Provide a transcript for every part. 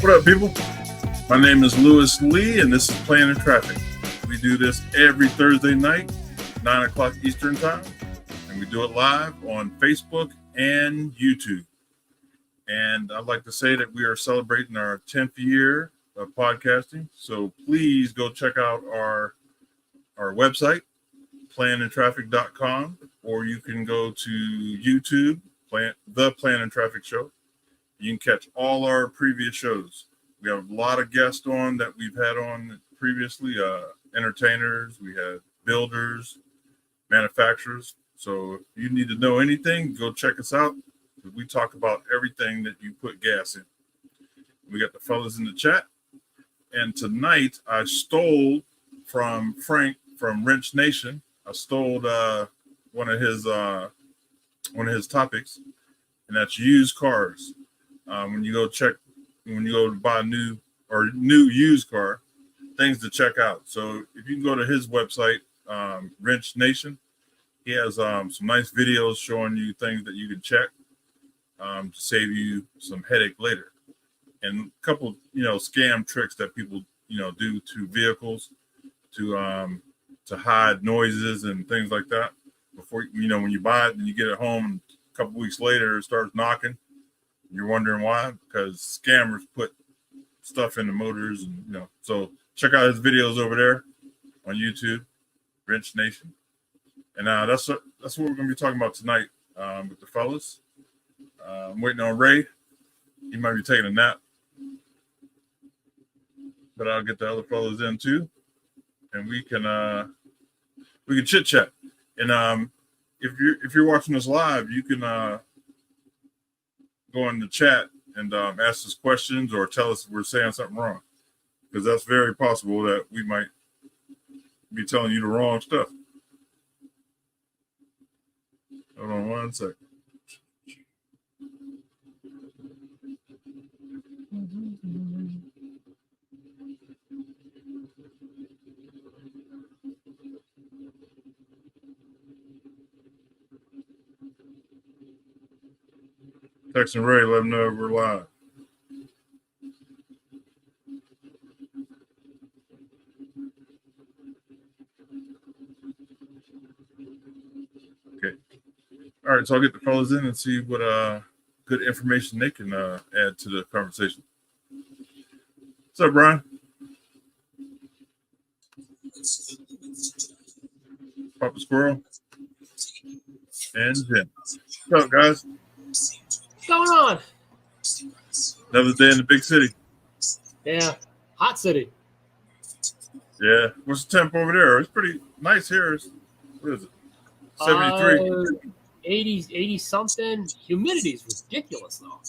What up, people? My name is Lewis Lee, and this is Planning Traffic. We do this every Thursday night, 9 o'clock Eastern Time, and we do it live on Facebook and YouTube. And I'd like to say that we are celebrating our 10th year of podcasting, so please go check out our website, planandtraffic.com, or you can go to YouTube, The Plan and Traffic Show. You can catch all our previous shows. We have a lot of guests on that we've had on previously, entertainers, we had builders, manufacturers. So if you need to know anything, go check us out. We talk about everything that you put gas in. We got the fellas in the chat. And tonight I stole from Frank from Wrench Nation. I stole one of his topics, and that's used cars. When you go to buy a new used car, things to check out. So if you can go to his website, Wrench Nation, he has some nice videos showing you things that you can check to save you some headache later. And a couple, scam tricks that people, do to vehicles to hide noises and things like that. Before, when you buy it and you get it home, and a couple weeks later it starts knocking. You're wondering why? Because scammers put stuff in the motors, and So check out his videos over there on YouTube, Wrench Nation. And that's what we're going to be talking about tonight with the fellas. I'm waiting on Ray. He might be taking a nap, but I'll get the other fellas in too, and we can chit chat. And if you're watching us live, you can go in the chat and ask us questions or tell us if we're saying something wrong, because that's very possible that we might be telling you the wrong stuff. Hold on one second. Text and Ray, let them know we're live. Okay. All right, so I'll get the fellas in and see what good information they can add to the conversation. What's up, Brian? Papa Squirrel and Jim. What's up, guys? What's going on? Another day in the big city. Yeah, hot city. Yeah. What's the temp over there? It's pretty nice here. What is it? 73. 80 something. Humidity is ridiculous though.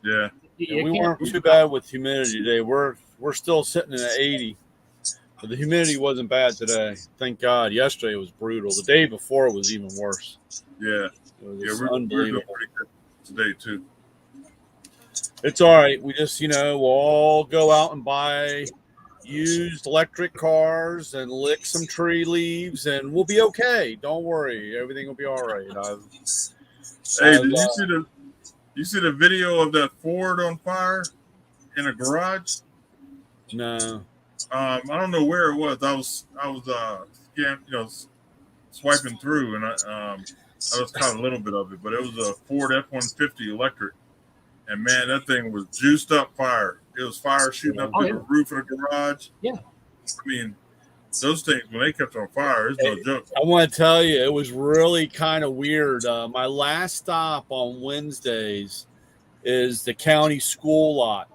Yeah. We weren't too bad with humidity today. We're still sitting at 80. But the humidity wasn't bad today. Thank God. Yesterday was brutal. The day before was even worse. Yeah. We're unbelievable. Pretty good today too. It's all right. We just, we'll all go out and buy used electric cars and lick some tree leaves, and we'll be okay. Don't worry. Everything will be all right. Hey, did you see the video of that Ford on fire in a garage? No. I don't know where it was. I was swiping through, and I just caught a little bit of it, but it was a Ford F-150 electric, and man, that thing was juiced up fire. It was fire shooting up through the roof of the garage. Yeah, I mean, those things when they catch on fire, it's no joke. I want to tell you, it was really kind of weird. My last stop on Wednesdays is the county school lot.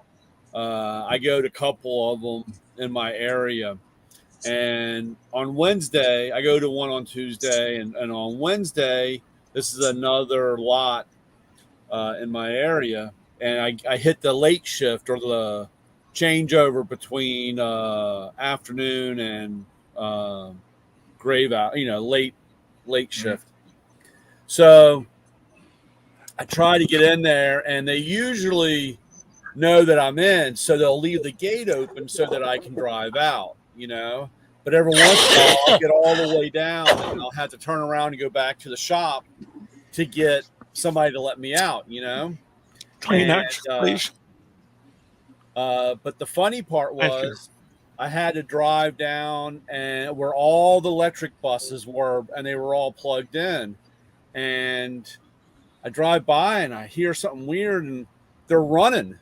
I go to a couple of them in my area, and on Wednesday I go to one on Tuesday, and on Wednesday this is another lot in my area, and I hit the late shift or the changeover between afternoon and grave out, late shift. So I try to get in there, and they usually know that I'm in, so they'll leave the gate open so that I can drive out, But every once in a while, I'll get all the way down, and I'll have to turn around and go back to the shop to get somebody to let me out, Please. But the funny part Thank you. was I had to drive down and where all the electric buses were, and they were all plugged in. And I drive by and I hear something weird, and they're running.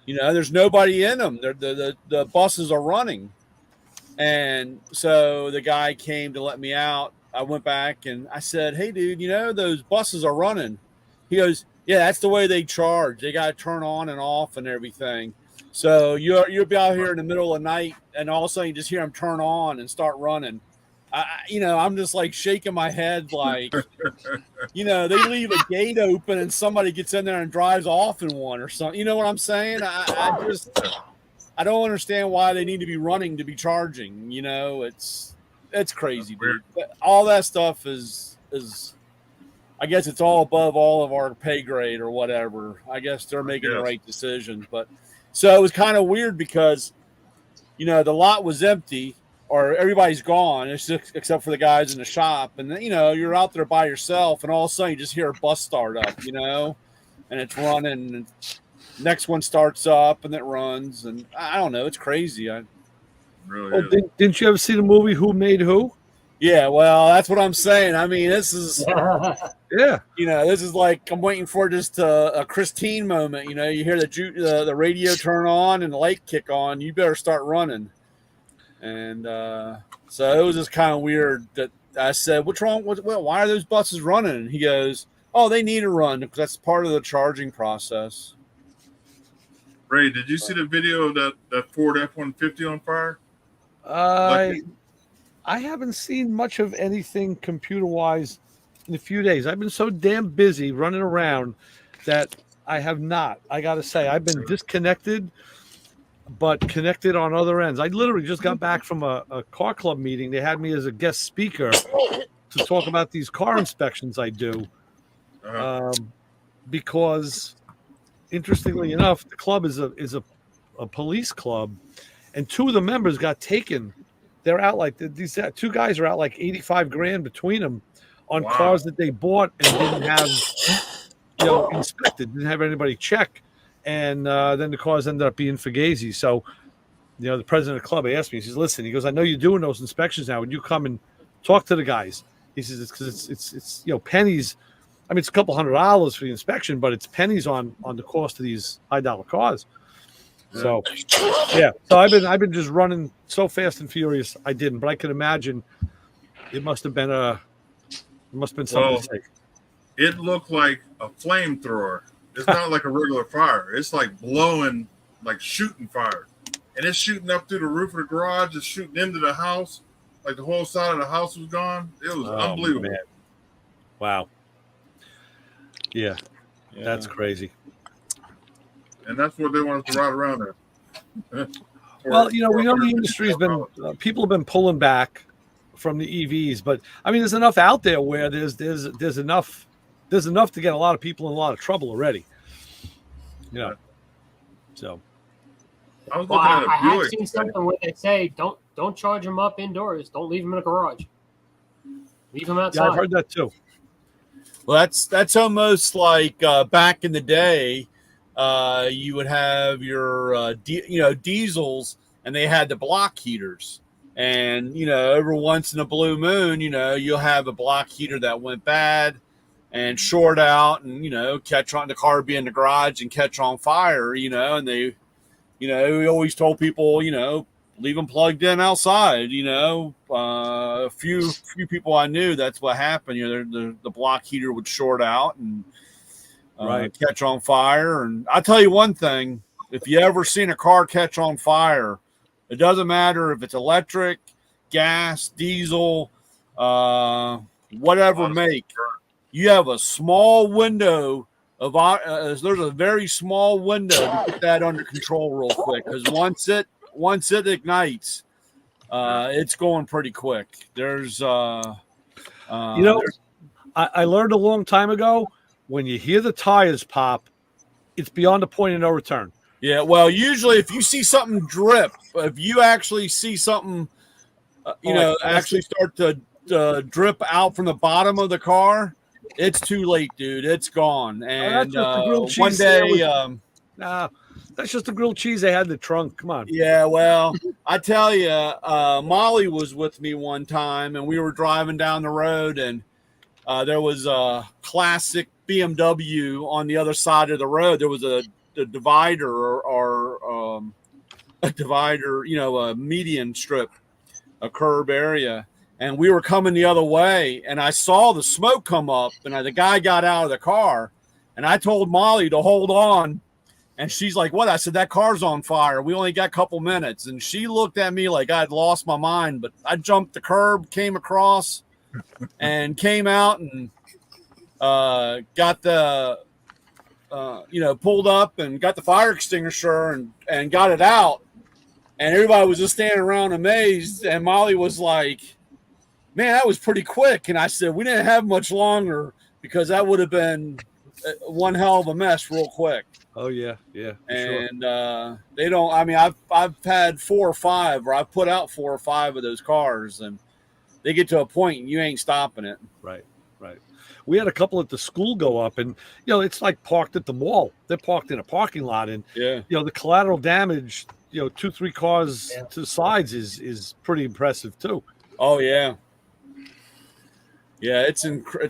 There's nobody in them. The buses are running. And so the guy came to let me out. I went back and I said, "Hey, dude, those buses are running." He goes, "Yeah, that's the way they charge. They got to turn on and off and everything. So you'll be out here in the middle of the night, and all of a sudden you just hear them turn on and start running." I'm just like shaking my head, like, they leave a gate open and somebody gets in there and drives off in one or something. You know what I'm saying? I don't understand why they need to be running to be charging. It's crazy, dude. All that stuff is I guess it's all above all of our pay grade or whatever. I guess they're making the right decisions. But so it was kind of weird because, the lot was empty or everybody's gone. It's just, except for the guys in the shop. And then, you're out there by yourself and all of a sudden you just hear a bus start up, and it's running and next one starts up and it runs. And I don't know. It's crazy. Didn't you ever see the movie Who Made Who? Yeah, well, that's what I'm saying. I mean, this is Yeah. This is like I'm waiting for just a Christine moment. You hear the radio turn on and the light kick on. You better start running. And so it was just kind of weird that I said, "What's wrong? Why are those buses running?" And he goes, "Oh, they need to run because that's part of the charging process." Ray, did you see the video of that Ford F-150 on fire? I haven't seen much of anything computer-wise in a few days. I've been so damn busy running around that I have not. I got to say, I've been disconnected, but connected on other ends. I literally just got back from a car club meeting. They had me as a guest speaker to talk about these car inspections I do. Because, interestingly enough, the club is a police club, and two of the members got taken. They're out like these two guys are out like 85 grand between them on cars that they bought and didn't have, inspected, didn't have anybody check. And then the cars ended up being Fugazi. So, the president of the club asked me, he says, "Listen," he goes, "I know you're doing those inspections now. When you come and talk to the guys," he says, "it's because it's pennies. I mean, it's a couple $100 for the inspection, but it's pennies on the cost of these $high cars." So, yeah. So I've been just running so fast and furious. I didn't, but I can imagine it must have been something to take. It looked like a flamethrower. It's not like a regular fire. It's like blowing, like shooting fire, and it's shooting up through the roof of the garage. It's shooting into the house, like the whole side of the house was gone. It was unbelievable. Man. Wow. Yeah, that's crazy. And that's what they want us to ride around in. Well, we know the industry's been people have been pulling back from the EVs, but I mean, there's enough out there where there's enough to get a lot of people in a lot of trouble already. So I was looking at a I have Buick. seen something where they say don't charge them up indoors. Don't leave them in a garage. Leave them outside. Yeah, I've heard that too. Well, that's almost like back in the day. You would have your diesels, and they had the block heaters. And every once in a blue moon, you'll have a block heater that went bad and short out, and catch on the car be in the garage and catch on fire. And they, we always told people, leave them plugged in outside. A few people I knew, that's what happened. The block heater would short out and catch on fire. And I'll tell you one thing, if you ever seen a car catch on fire, it doesn't matter if it's electric, gas, diesel, whatever make, you have a small window of there's a very small window to get that under control real quick, because once it ignites, it's going pretty quick. There's I learned a long time ago, when you hear the tires pop, it's beyond the point of no return. Yeah, well, usually if you see something drip, if you actually see something, actually start to drip out from the bottom of the car, it's too late, dude. It's gone. And one day, That's just the grilled cheese they had in the trunk. Come on. Yeah, well, I tell you, Molly was with me one time, and we were driving down the road, and there was a classic BMW on the other side of the road. There was a divider or a divider, a median strip, a curb area. And we were coming the other way, and I saw the smoke come up, and the guy got out of the car, and I told Molly to hold on. And she's like, what? I said, that car's on fire. We only got a couple minutes. And she looked at me like I'd lost my mind, but I jumped the curb, came across, and came out and got the, pulled up and got the fire extinguisher and got it out. And everybody was just standing around amazed. And Molly was like, man, that was pretty quick. And I said, we didn't have much longer because that would have been one hell of a mess real quick. Oh yeah. And they don't. I mean, I've had 4 or 5, or I've put out 4 or 5 of those cars, and they get to a point and you ain't stopping it. Right. We had a couple at the school go up, and it's like parked at the mall. They're parked in a parking lot, and the collateral damage, 2-3 cars to the sides is pretty impressive too. Oh yeah, it's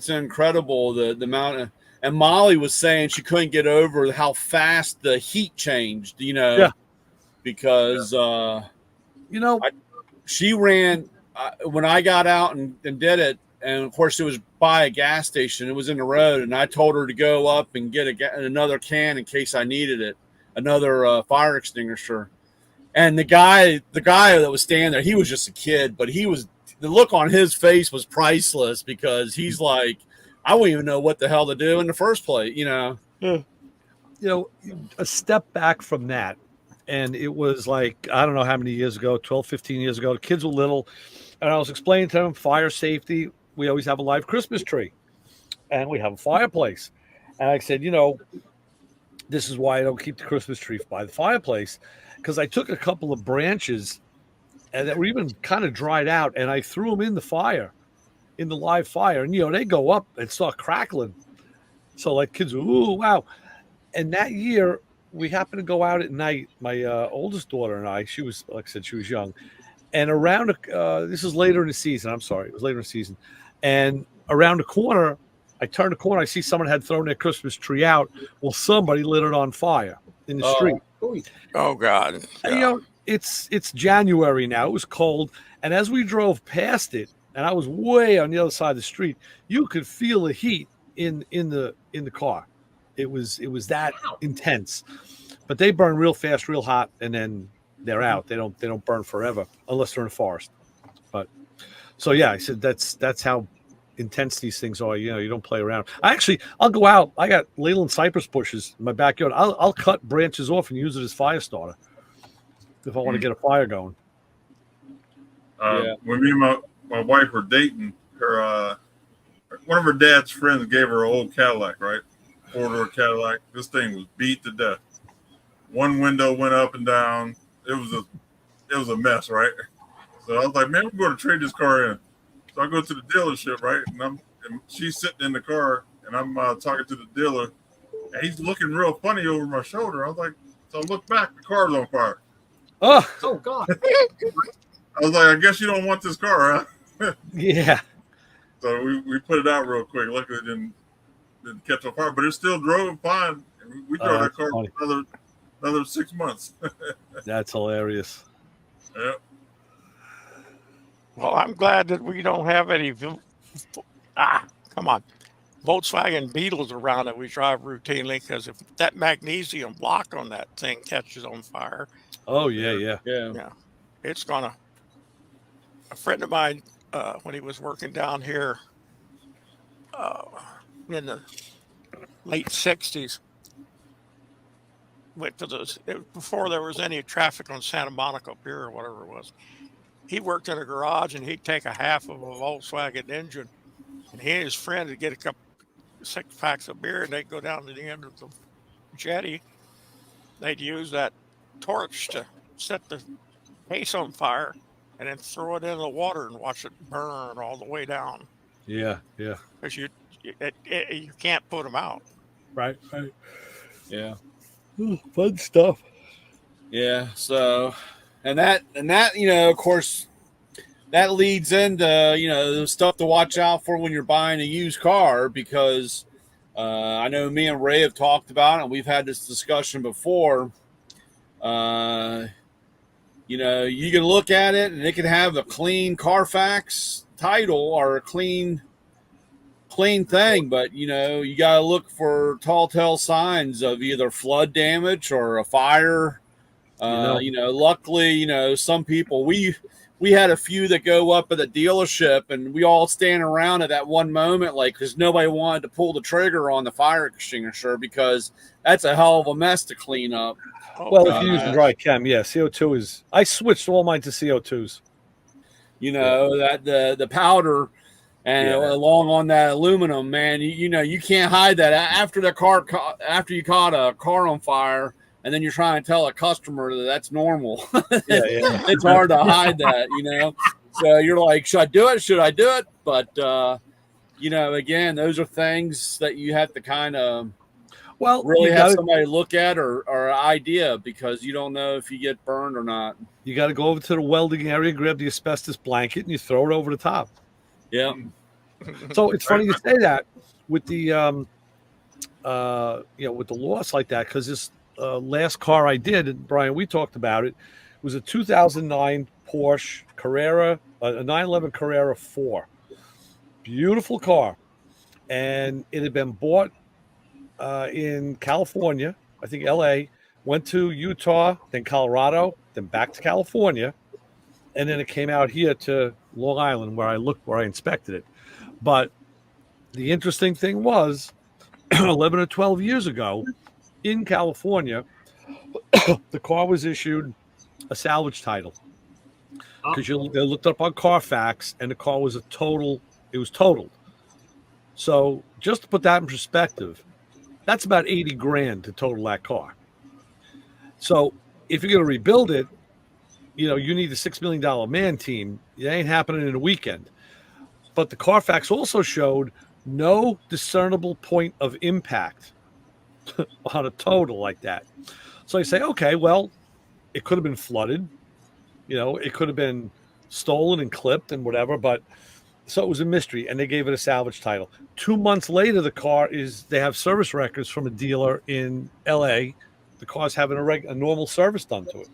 incredible the amount of. And Molly was saying she couldn't get over how fast the heat changed, because, she ran when I got out and did it. And of course, it was by a gas station. It was in the road. And I told her to go up and get another can in case I needed it, another fire extinguisher. And the guy that was standing there, he was just a kid, but the look on his face was priceless because he's like, I wouldn't even know what the hell to do in the first place, Yeah. A step back from that, and it was like, I don't know how many years ago, 12, 15 years ago, the kids were little, and I was explaining to them fire safety. We always have a live Christmas tree, and we have a fireplace. And I said, this is why I don't keep the Christmas tree by the fireplace, because I took a couple of branches and that were even kind of dried out, and I threw them in the fire. In the live fire, and they go up and start crackling. So like kids, ooh, wow. And that year we happened to go out at night. My oldest daughter and I, she was, like I said, she was young. And around this is later in the season. I'm sorry, it was later in the season. And around the corner, I turned the corner. I see someone had thrown their Christmas tree out. Well, somebody lit it on fire in the street. Oh God! Yeah. And, it's January now. It was cold, and as we drove past it. And I was way on the other side of the street. You could feel the heat in the car. It was that intense. But they burn real fast, real hot, and then they're out. They don't burn forever unless they're in a forest. But so yeah, I said that's how intense these things are. You don't play around. I'll go out. I got Leyland cypress bushes in my backyard. I'll cut branches off and use it as fire starter if I want to get a fire going. When me and my wife were dating, her one of her dad's friends gave her an old Cadillac, right? 4-door Cadillac. This thing was beat to death. One window went up and down. It was a mess, right? So I was like, man, we're going to trade this car in. So I go to the dealership, right? And she's sitting in the car, and I'm talking to the dealer, and he's looking real funny over my shoulder. I was like, so I look back, the car's on fire. Oh God! I was like, I guess you don't want this car, huh? Yeah. So we put it out real quick. Luckily, it didn't catch on fire, but it still drove fine. And we drove that car for another 6 months. That's hilarious. Yeah. Well, I'm glad that we don't have any. Volkswagen Beetles around that we drive routinely, because if that magnesium block on that thing catches on fire. Oh yeah. It's gonna. A friend of mine, when he was working down here in the late 60s, went to before there was any traffic on Santa Monica Pier or whatever it was. He worked in a garage, and he'd take a half of a Volkswagen engine, and he and his friend would get a couple 6 packs of beer, and they'd go down to the end of the jetty. They'd use that torch to set the case on fire, and then throw it in the water and watch it burn all the way down. Yeah. Because you can't put them out. Right. Yeah. Fun stuff. Yeah. So, and that, of course, that leads into, the stuff to watch out for when you're buying a used car, because I know me and Ray have talked about it, and we've had this discussion before. You can look at it and it can have a clean Carfax title or a clean thing, but you got to look for telltale signs of either flood damage or a fire. Luckily, some people, we had a few that go up at the dealership, and we all stand around at that one moment, like, because nobody wanted to pull the trigger on the fire extinguisher, because that's a hell of a mess to clean up. Well, if you're using dry chem, yeah, CO2 is. I switched all mine to CO2s. That the powder and along on that aluminum, man, you can't hide that after you caught a car on fire, and then you're trying to tell a customer that that's normal. It's hard to hide that, So you're like, should I do it? Should I do it? But again, those are things that you have to kind of really have somebody look at or idea, because you don't know if you get burned or not. You got to go over to the welding area, grab the asbestos blanket, and you throw it over the top. Yeah. So it's funny you say that with the with the loss like that, because this last car I did, and Brian, we talked about it, was a 2009 Porsche Carrera, a 911 Carrera 4. Beautiful car, and it had been bought in California, I think LA, went to Utah, then Colorado, then back to California, and then it came out here to Long Island where I inspected it. But the interesting thing was 11 or 12 years ago in California, the car was issued a salvage title, because they looked up on Carfax and the car was totaled. So just to put that in perspective, that's about 80 grand to total that car. So if you're going to rebuild it, you need a $6 million man team. It ain't happening in a weekend. But the Carfax also showed no discernible point of impact on a total like that. So I say, okay, well, it could have been flooded. It could have been stolen and clipped and whatever. But so it was a mystery, and they gave it a salvage title. 2 months later, they have service records from a dealer in LA. The car's having a normal service done to it.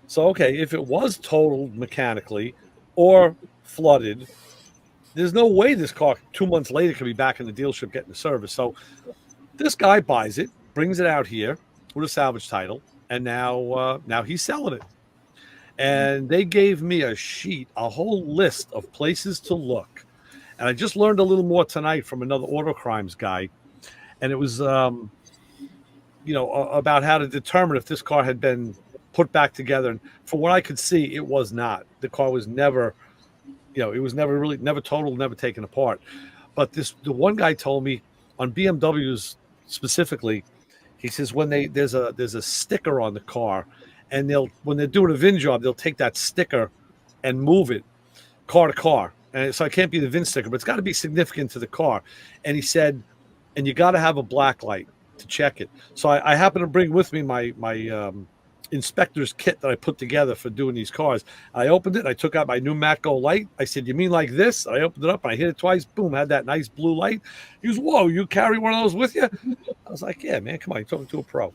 So, okay, if it was totaled mechanically or flooded, there's no way this car 2 months later could be back in the dealership getting the service. So this guy buys it, brings it out here with a salvage title, and now he's selling it. And they gave me a whole list of places to look. And I just learned a little more tonight from another auto crimes guy. And it was, about how to determine if this car had been put back together. And from what I could see, it was not. The car was never, it was never totaled, never taken apart. But the one guy told me on BMWs specifically, he says there's a sticker on the car, and when they're doing a VIN job, they'll take that sticker and move it car to car. And so it can't be the VIN sticker, but it's got to be significant to the car. And he said, and you got to have a black light to check it. So I happen to bring with me my inspector's kit that I put together for doing these cars. I opened it. I took out my new Matco light. I said, "You mean like this?" I opened it up and I hit it twice. Boom, had that nice blue light. He goes, "Whoa, you carry one of those with you?" I was like, "Yeah, man, come on, you're talking to a pro."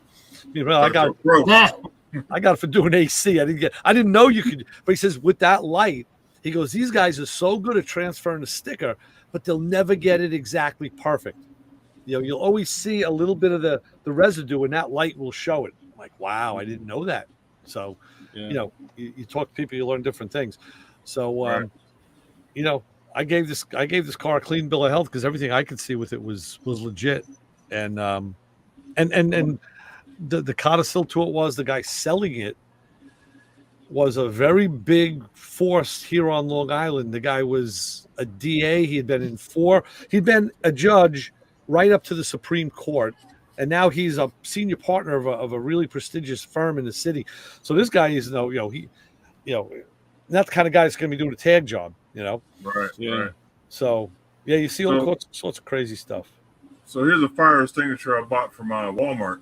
I got it for doing AC. I didn't know you could. But he says, with that light, he goes, these guys are so good at transferring the sticker, but they'll never get it exactly perfect. You'll always see a little bit of the residue, and that light will show it. I'm like, wow, I didn't know that. So, you talk to people, you learn different things. So, I gave this car a clean bill of health because everything I could see with it was legit, and the codicil to it was the guy selling it was a very big force here on Long Island. The guy was a DA. He'd been a judge right up to the Supreme Court. And now he's a senior partner of a really prestigious firm in the city. So this guy is, not the kind of guy that's going to be doing a tag job, Right. Yeah. Right. So, yeah, you see all sorts of crazy stuff. So here's a fire extinguisher I bought from Walmart.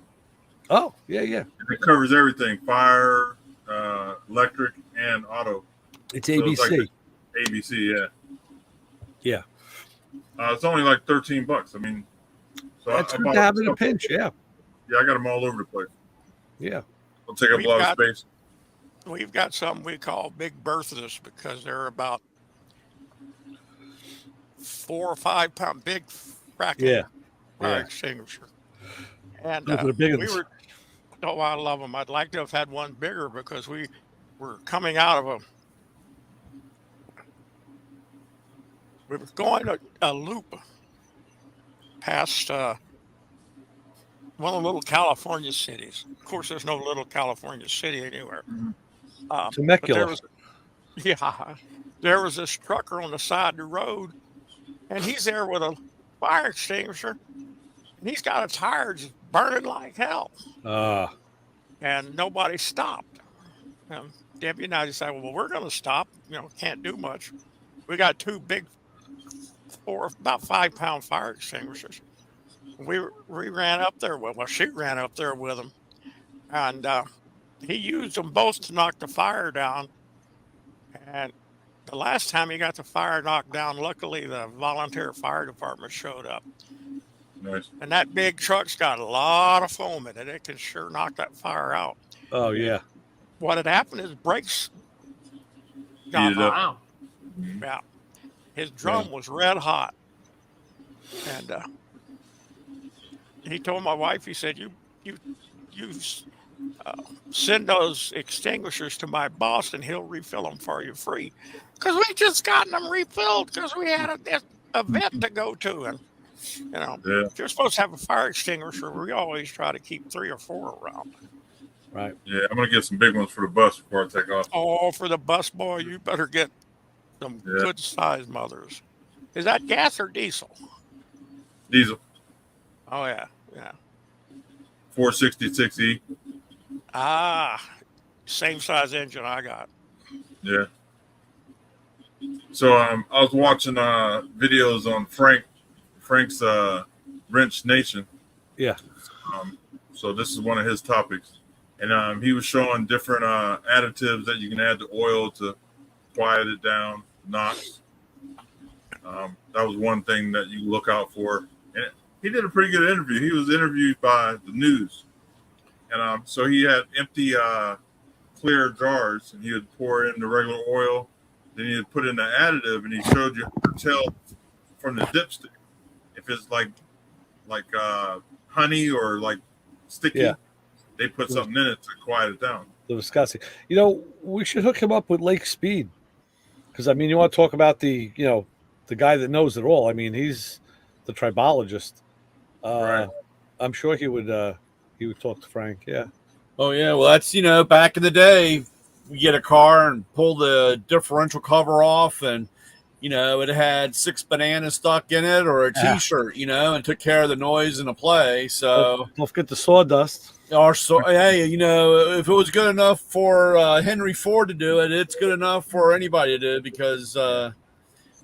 Oh, yeah. And it covers everything: fire, electric, and auto. It's So it's ABC. like ABC, yeah. Yeah. It's only like $13. I mean, so That's I good bought to have in a couple- pinch. Yeah. Yeah, I got them all over the place. Yeah. They'll take up a lot of space. We've got something we call Big Berthas because they're about 4 or 5 pound big fracking Yeah. fire Yeah. extinguisher. And Those are the big we ones. were, oh, I love them. I'd like to have had one bigger because we were coming out of we were going a loop past one of the little California cities. Of course, there's no little California city anywhere. But Temecula. there was this trucker on the side of the road, and he's there with a fire extinguisher, and he's got a tire just burning like hell, and nobody stopped. Debbie and I decided, well, we're going to stop. Can't do much. We got 2 big, about 5 pound fire extinguishers. We ran up there with. Well, she ran up there with them, and he used them both to knock the fire down. And the last time he got the fire knocked down, luckily the volunteer fire department showed up. Nice. And that big truck's got a lot of foam in it. It can sure knock that fire out. Oh, yeah. What had happened is brakes got Heated up. hot. Yeah. His drum was red hot. And he told my wife, he said, you send those extinguishers to my boss and he'll refill them for you free. Because we just gotten them refilled because we had an event to go to. And, if you're supposed to have a fire extinguisher, we always try to keep 3 or 4 around. Right. Yeah, I'm going to get some big ones for the bus before I take off. Oh, for the bus boy, you better get some good sized mothers. Is that gas or diesel? Diesel. Oh, yeah. 466E. Same size engine I got. Yeah. So I was watching videos on Frank's Wrench Nation. Yeah. So this is one of his topics, and he was showing different additives that you can add to oil to quiet it down, knocks. That was one thing that you look out for. And he did a pretty good interview. He was interviewed by the news, and so he had empty clear jars, and he would pour in the regular oil. Then he would put in the additive, and he showed you how to tell from the dipstick if it's like honey or like sticky. Yeah. They put something in it to quiet it down. The viscosity. We should hook him up with Lake Speed, because you want to talk about the guy that knows it all. He's the tribologist. Right. I'm sure he would talk to Frank. Yeah. Oh yeah, well that's back in the day, we get a car and pull the differential cover off, and it had 6 bananas stuck in it or a T-shirt, and took care of the noise and the play. So don't forget the sawdust. Hey, if it was good enough for Henry Ford to do it, it's good enough for anybody to do it because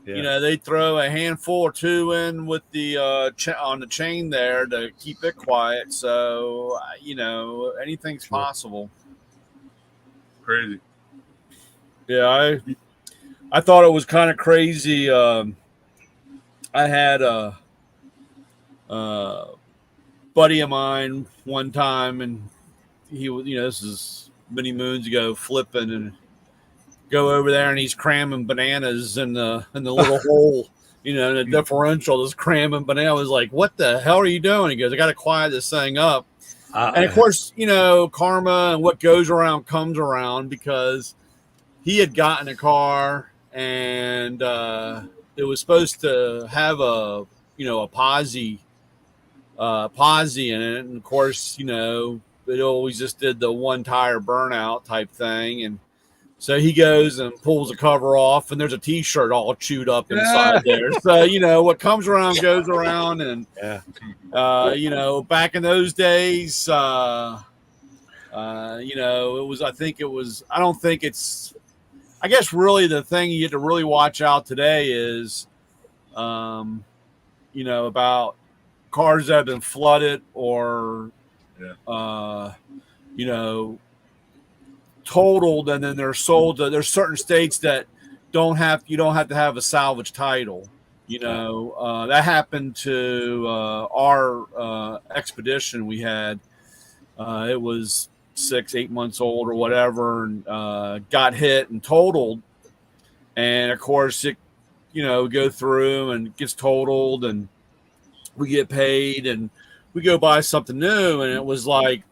they throw a handful or 2 in with the on the chain there to keep it quiet. So anything's possible. Crazy. Yeah, I thought it was kind of crazy. I had a buddy of mine one time, and he was, this is many moons ago, flipping and go over there, and he's cramming bananas in the little hole, in the differential, just cramming banana. I was like, what the hell are you doing? He goes, I got to quiet this thing up. And of course, karma and what goes around comes around, because he had gotten a car and it was supposed to have a posi in it. And of course, it always just did the one tire burnout type thing. And so he goes and pulls the cover off, and there's a T-shirt all chewed up inside there. So, what comes around goes around. And, back in those days, it was, I guess really the thing you have to really watch out today is, about cars that have been flooded or you know, totaled, and then they're sold. There's certain states that you don't have to have a salvage title. You know, that happened to our expedition we had. It was 6-8 months old or whatever, and got hit and totaled. And of course, it, you know, go through and it gets totaled, and we get paid, and we go buy something new. And it was like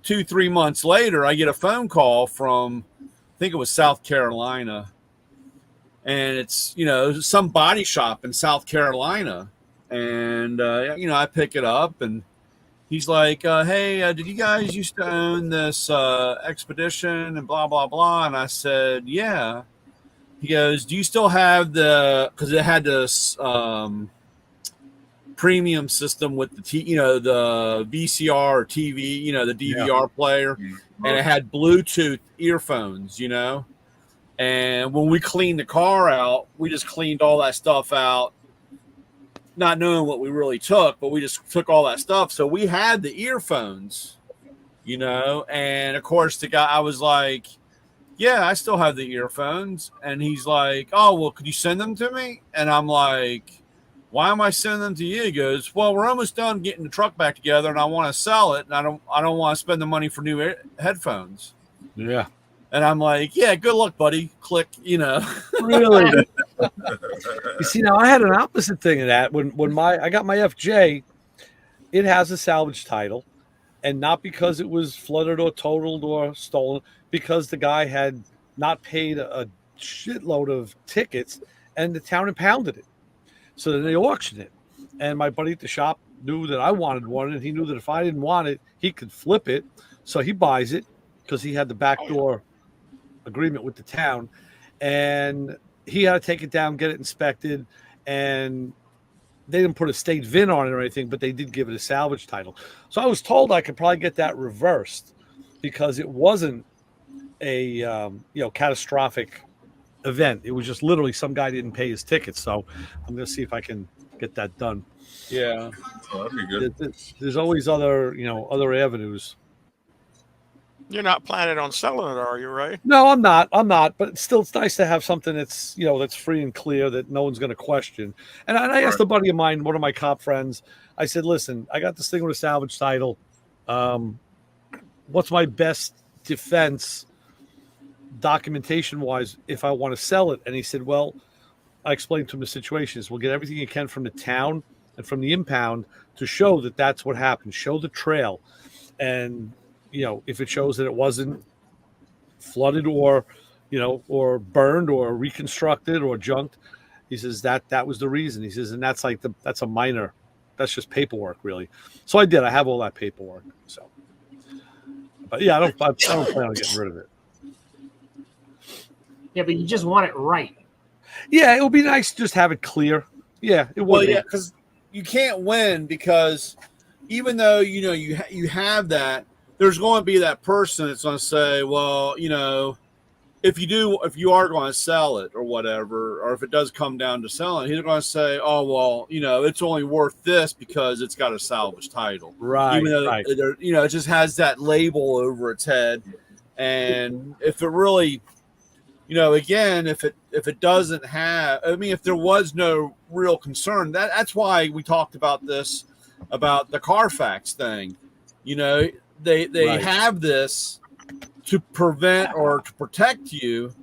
2-3 months later, I get a phone call from, I think it was South Carolina, and it's, you know, some body shop in South Carolina. And you know, I pick it up, and he's like, hey, did you guys used to own this expedition and blah blah blah? And I said, yeah. He goes, do you still have because it had this premium system with the you know, the VCR or TV, you know, the DVR player, and it had Bluetooth earphones, you know. And when we cleaned the car out, we just cleaned all that stuff out, not knowing what we really took, but we just took all that stuff. So we had the earphones, you know. And of course, the guy, I was like, yeah, I still have the earphones. And he's like, oh, well, could you send them to me? And I'm like, why am I sending them to you? He goes, well, we're almost done getting the truck back together, and I want to sell it, and I don't want to spend the money for new headphones. Yeah. And I'm like, yeah, good luck, buddy. Click, you know. Really? You see, now I had an opposite thing of that. When I got my FJ, it has a salvage title, and not because it was flooded or totaled or stolen, because the guy had not paid a shitload of tickets, and the town impounded it. So then they auctioned it, and my buddy at the shop knew that I wanted one, and he knew that if I didn't want it, he could flip it. So he buys it because he had the backdoor agreement with the town, and he had to take it down, get it inspected, and they didn't put a state VIN on it or anything, but they did give it a salvage title. So I was told I could probably get that reversed because it wasn't a catastrophic event. It was just literally some guy didn't pay his ticket. So I'm going to see if I can get that done. Yeah. Oh, that'd be good. There's always other avenues. You're not planning on selling it, are you, Ray? No, I'm not. But still, it's nice to have something that's, that's free and clear that no one's going to question. And I asked a buddy of mine, one of my cop friends, I said, listen, I got this thing with a salvage title. What's my best defense documentation wise if I want to sell it? And he said, well, I explained to him the situation is we'll get everything you can from the town and from the impound to show that that's what happened. Show the trail. And, if it shows that it wasn't flooded or burned or reconstructed or junked, he says that was the reason. He says, and that's a minor, that's just paperwork really. So I did. I have all that paperwork. So, but yeah, I don't plan on getting rid of it. Yeah, but you just want it right. Yeah, it would be nice to just have it clear. Yeah, it would. Well, yeah, because you can't win because even though you have that, there's going to be that person that's going to say, well, if you are going to sell it or whatever, or if it does come down to selling, he's going to say, oh, well, it's only worth this because it's got a salvage title. Right. Even though, it just has that label over its head. And if it really, again, if it doesn't have, if there was no real concern, that's why we talked about this, about the Carfax thing. They right. have this to prevent or to protect you.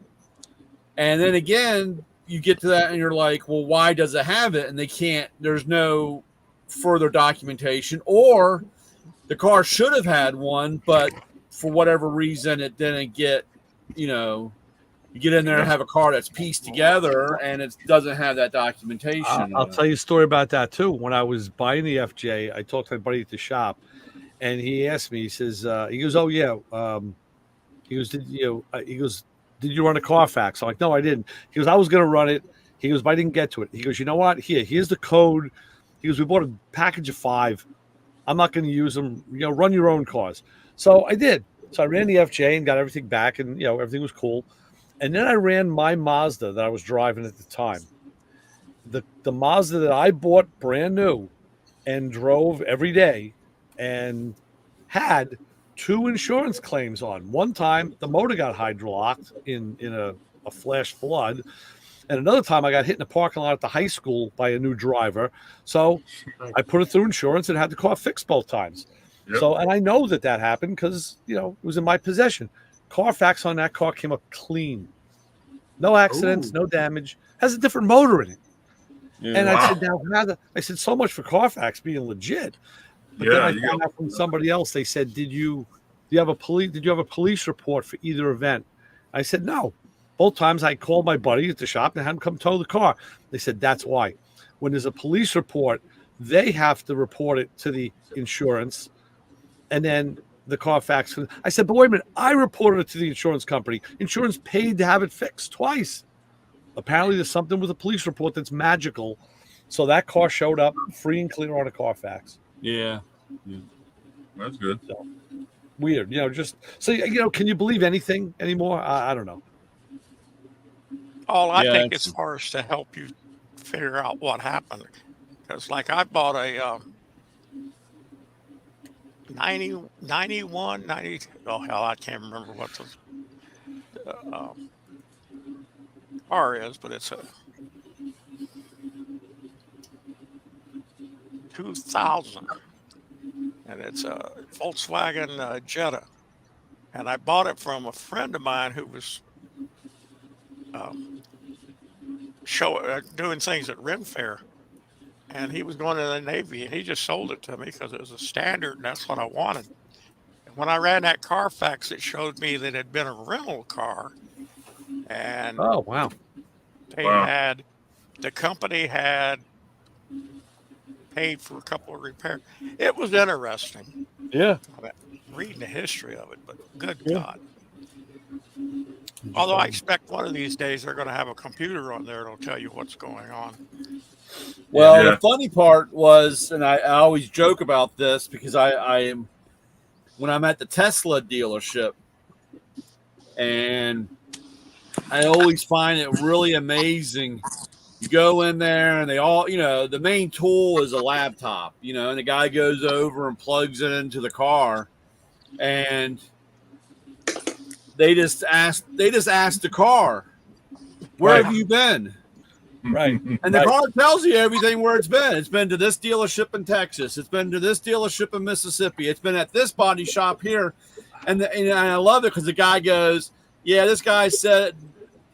And then again, you get to that and you're like, well, why does it have it? And there's no further documentation, or the car should have had one, but for whatever reason, it didn't get, you get in there and have a car that's pieced together and it doesn't have that documentation. I'll tell you a story about that too. When I was buying the FJ, I talked to my buddy at the shop, and he asked me. He says, "Oh yeah." He goes, "Did you run a Carfax?" I'm like, "No, I didn't." He goes, "I was going to run it." He goes, "But I didn't get to it." He goes, "You know what? Here's the code." He goes, "We bought a package of 5. I'm not going to use them. Run your own cars." So I did. So I ran the FJ and got everything back, and everything was cool. And then I ran my Mazda that I was driving at the time. The Mazda that I bought brand new and drove every day and had 2 insurance claims on. One time, the motor got hydrolocked in a flash flood. And another time, I got hit in a parking lot at the high school by a new driver. So I put it through insurance and had the car fixed both times. Yep. So, and I know that happened because, it was in my possession. Carfax on that car came up clean. No accidents, no damage. Has a different motor in it. Yeah. And I said, I said, so much for Carfax being legit. But then I found out from somebody else. They said, did you have a police report for either event? I said, no. Both times I called my buddy at the shop and had him come tow the car. They said, that's why. When there's a police report, they have to report it to the insurance. And then the Carfax. I said, but wait a minute. I reported it to the insurance company. Insurance paid to have it fixed twice. Apparently there's something with a police report that's magical. So that car showed up free and clear on a Carfax. Yeah. That's good. So, weird. Just so, can you believe anything anymore? I don't know. All I think as far as to help you figure out what happened, because like I bought a 91, oh hell, I can't remember what the car is, but it's a 2000, and it's a Volkswagen Jetta, and I bought it from a friend of mine who was doing things at Ren Fair, and he was going to the Navy, and he just sold it to me because it was a standard, and that's what I wanted. And when I ran that Carfax, it showed me that it had been a rental car, and oh wow, the company had paid for a couple of repairs. It was interesting. Yeah, reading the history of it, but good God. Although I expect one of these days they're going to have a computer on there that'll tell you what's going on. Well, the funny part was, and I always joke about this because I am when I'm at the Tesla dealership, and I always find it really amazing. You go in there and they all, the main tool is a laptop, and the guy goes over and plugs it into the car, and they just ask the car, where have you been? Right. And the car tells you everything where it's been. It's been to this dealership in Texas. It's been to this dealership in Mississippi. It's been at this body shop here. And I love it because the guy goes, yeah, this guy said,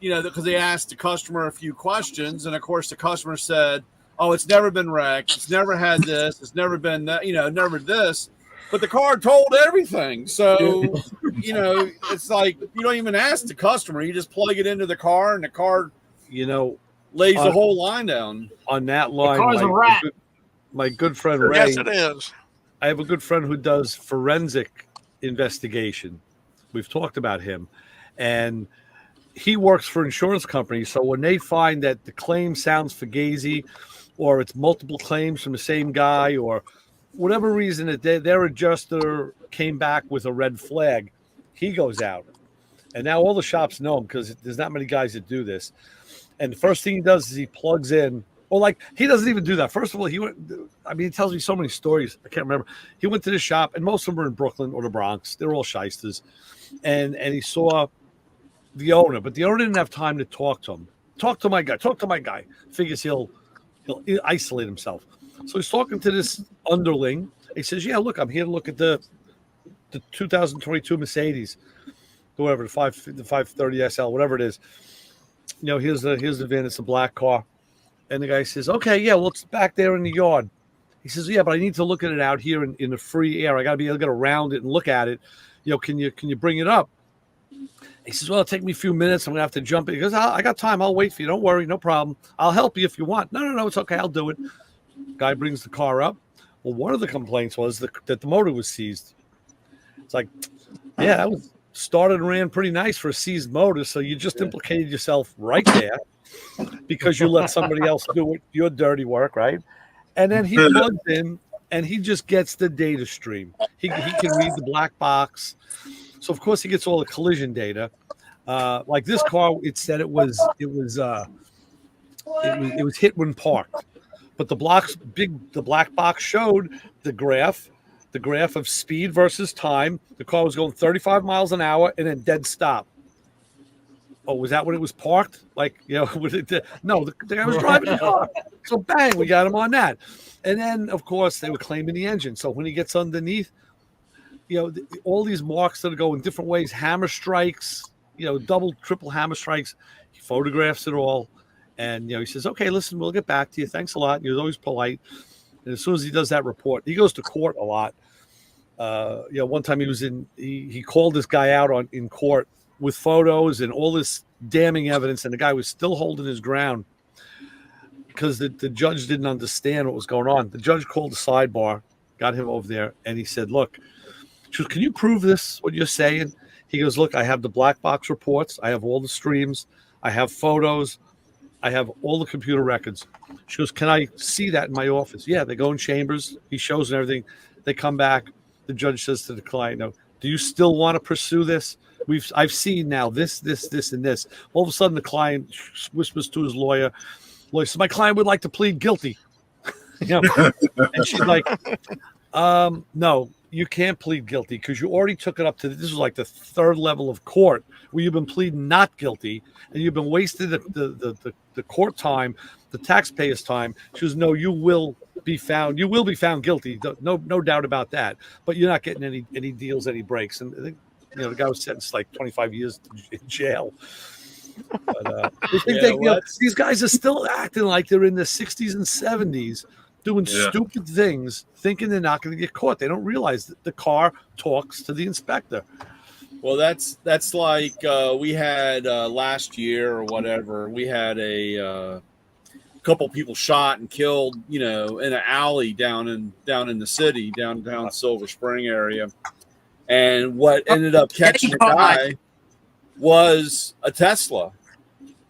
because they asked the customer a few questions. And of course the customer said, oh, it's never been wrecked. It's never had this. It's never been that, never this. But the car told everything. So, it's like you don't even ask the customer. You just plug it into the car and the car, lays the whole line down. On that line, my good friend Ray. Yes, it is. I have a good friend who does forensic investigation. We've talked about him. And he works for insurance companies. So when they find that the claim sounds fugazi or it's multiple claims from the same guy or whatever reason that their adjuster came back with a red flag, he goes out. And now all the shops know him because there's not many guys that do this. And the first thing he does is he plugs in. Well, he doesn't even do that. First of all, he tells me so many stories. I can't remember. He went to the shop, and most of them were in Brooklyn or the Bronx. They're all shysters. And he saw the owner, but the owner didn't have time to talk to him. Talk to my guy. Figures he'll isolate himself. So he's talking to this underling. He says, yeah, look, I'm here to look at the 2022 Mercedes, whatever, the 530 SL, whatever it is. Here's the VIN. It's a black car. And the guy says, okay, yeah, well, it's back there in the yard. He says, yeah, but I need to look at it out here in the free air. I got to be able to get around it and look at it. Can you bring it up? He says, well, it'll take me a few minutes. I'm going to have to jump in. He goes, I got time. I'll wait for you. Don't worry. No problem. I'll help you if you want. No, it's okay. I'll do it. Guy brings the car up. Well, one of the complaints was that the motor was seized. It's like, yeah, that was started and ran pretty nice for a seized motor. So you just implicated yourself right there because you let somebody else do it, your dirty work, right? And then he plugs in and he just gets the data stream. He can read the black box. So of course he gets all the collision data. Like this car, it said it was hit when parked. But the black box showed the graph the graph of speed versus time. The car was going 35 miles an hour and then dead stop. Oh, was that when it was parked? Like, no, the guy was driving the car. So bang, we got him on that. And then, of course, they were claiming the engine. So when he gets underneath, all these marks that go in different ways, hammer strikes, double, triple hammer strikes. He photographs it all. And, he says, okay, listen, we'll get back to you. Thanks a lot. And he was always polite. And as soon as he does that report, he goes to court a lot. One time he called this guy out in court with photos and all this damning evidence, and the guy was still holding his ground because the judge didn't understand what was going on. The judge called the sidebar, got him over there, and he said, look, can you prove this, what you're saying? He goes, look, I have the black box reports. I have all the streams. I have photos. I have all the computer records. She goes, can I see that in my office? Yeah, they go in chambers. He shows them everything. They come back. The judge says to the client, no, do you still want to pursue this? I've seen now this, and this. All of a sudden, the client whispers to his lawyer. Lawyer says, my client would like to plead guilty. And she's like, no, you can't plead guilty because you already took it up to this is like the third level of court where you've been pleading not guilty and you've been wasting the court time, the taxpayers' time. She goes, no, you will be found guilty. No doubt about that. But you're not getting any deals, any breaks. And I think, the guy was sentenced like 25 years in jail. But these guys are still acting like they're in the 60s and 70s doing stupid things, thinking they're not going to get caught. They don't realize that the car talks to the inspector. Well, that's like we had last year or whatever. We had a couple people shot and killed, in an alley down in the city, downtown Silver Spring area. And what ended up catching the guy was a Tesla,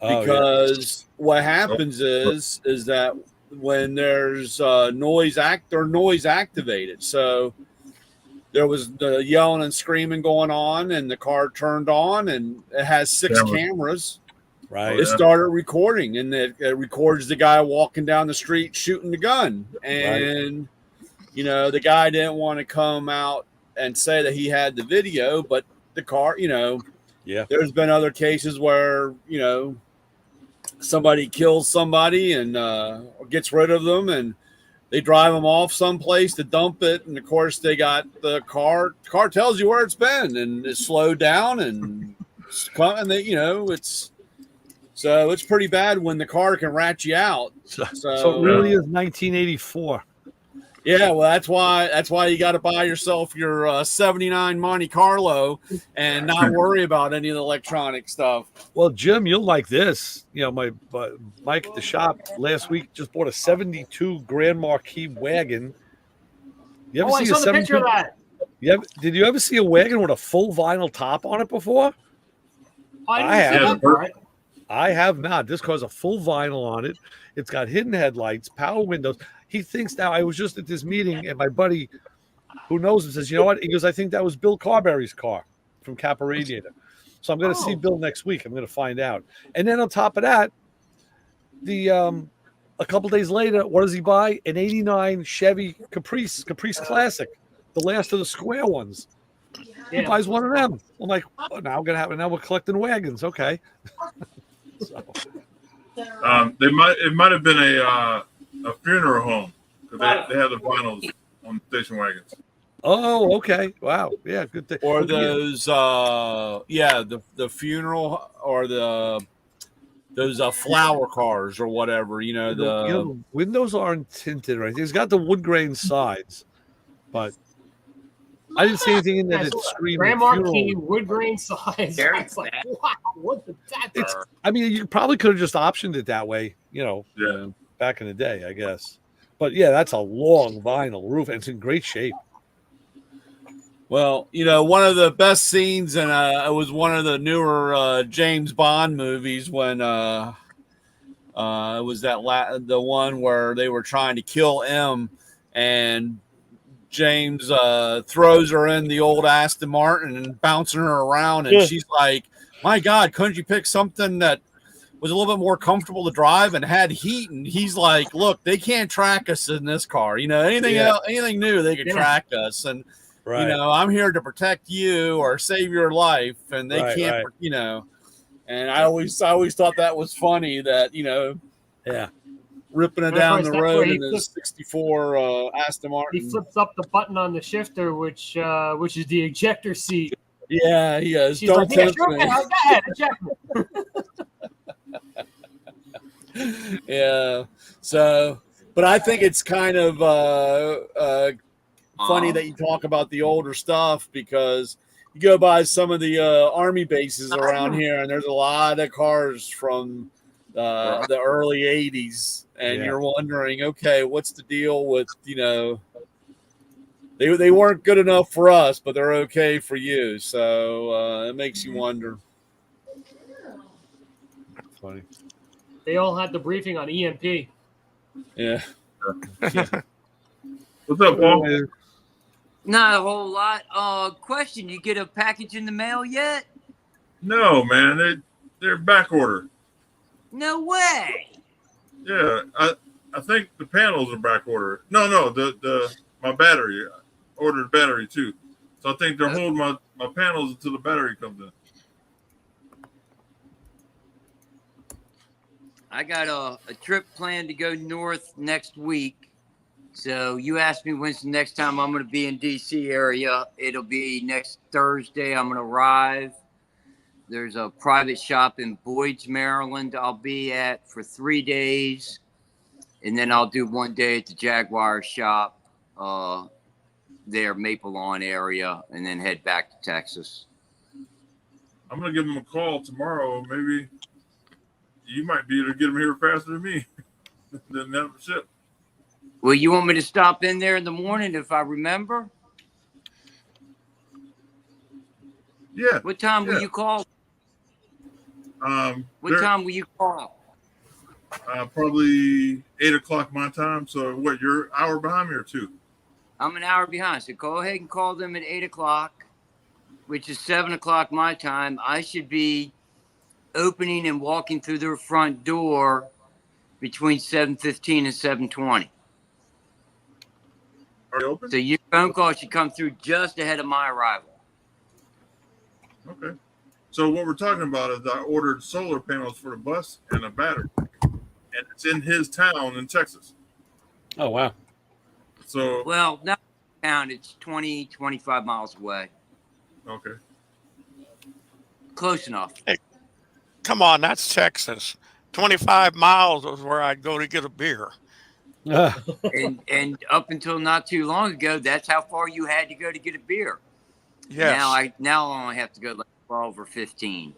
because what happens is that when there's noise activated, so there was the yelling and screaming going on, and the car turned on, and it has 6 cameras. Right. It started recording, and it records the guy walking down the street shooting the gun, and the guy didn't want to come out and say that he had the video, but the car, there's been other cases where, somebody kills somebody and gets rid of them, and they drive them off someplace to dump it. And of course they got the car tells you where it's been, and it's slowed down and it's pretty bad when the car can rat you out. So it really is 1984. Yeah, well, that's why you got to buy yourself your 79 Monte Carlo and not worry about any of the electronic stuff. Well, Jim, you'll like this. My Mike at the shop last week just bought a 72 Grand Marquis wagon. You ever I saw the picture of that. Did you ever see a wagon with a full vinyl top on it before? I have. I have not. This car's a full vinyl on it. It's got hidden headlights, power windows. He thinks now, I was just at this meeting, and my buddy who knows him says, you know what? He goes, I think that was Bill Carberry's car from Kappa Radiator. So I'm going to see Bill next week. I'm going to find out. And then on top of that, a couple days later, what does he buy? An 89 Chevy Caprice Classic, the last of the square ones. Yeah. He buys one of them. I'm like, now we're collecting wagons. Okay. It might have been a funeral home, because they have the vinyls on station wagons. Oh, okay. Wow. Yeah, good thing. Or those the funeral, or those flower cars or whatever, the windows aren't tinted or anything. It's got the wood grain sides, but I didn't see anything in there that screamed Grand Marquis wood grain sides. It's like, wow, what did that do? I mean, you probably could have just optioned it that way, back in the day, I guess. But yeah, that's a long vinyl roof, and it's in great shape. Well, one of the best scenes, and it was one of the newer James Bond movies, when it was the one where they were trying to kill M, and James throws her in the old Aston Martin and bouncing her around, and she's like, "My God, couldn't you pick something that was a little bit more comfortable to drive and had heat. And he's like, "Look, they can't track us in this car. You know, anything else, anything new, they could track us. And Right. you know, I'm here to protect you or save your life, and they can't. Right. You know." And I always thought that was funny that, you know, Yeah. ripping it And of down course, the that's where road he in his flips- '64 Aston He Martin. flips up the button on the shifter, which is the ejector seat. Yeah, he goes, She's "Don't like, "Yeah, tempt sure, me." man, go ahead, eject me." Yeah. So, but I think it's kind of funny that you talk about the older stuff, because you go by some of the army bases around here, and there's a lot of cars from the early '80s, and you're wondering, okay, what's the deal with, you know, they weren't good enough for us, but they're okay for you. So it makes you wonder. Funny. They all had the briefing on EMP. Yeah. What's up, Paul? Not a whole lot. Question: you get a package in the mail yet? No, man, they're back order. No way. Yeah, I think the panels are back order. No, the my battery. I ordered battery too, so I think they're holding my panels until the battery comes in. I got a trip planned to go north next week. So you asked me when's the next time I'm going to be in DC area. It'll be next Thursday. I'm going to arrive. There's a private shop in Boyd's, Maryland I'll be at for 3 days. And then I'll do 1 day at the Jaguar shop there, Maple Lawn area, and then head back to Texas. I'm gonna give them a call tomorrow. Maybe you might be able to get them here faster than me. Than that ship. Well, you want me to stop in there in the morning if I remember? Yeah. What time will you call? What time will you call? Probably 8 o'clock my time. So what? You're an hour behind me or two? I'm an hour behind. So go ahead and call them at 8 o'clock, which is 7 o'clock my time. I should be opening and walking through their front door between 7:15 and 7:20. Are they open? So your phone call should come through just ahead of my arrival. Okay. So what we're talking about is I ordered solar panels for the bus and a battery, and it's in his town in Texas. Oh, wow. So Well, not town. It's 20, 25 miles away. okay. Close enough. Hey, come on, that's Texas. 25 miles was where I'd go to get a beer. And up until not too long ago, that's how far you had to go to get a beer. Yes. Now I only have to go like 12 or 15,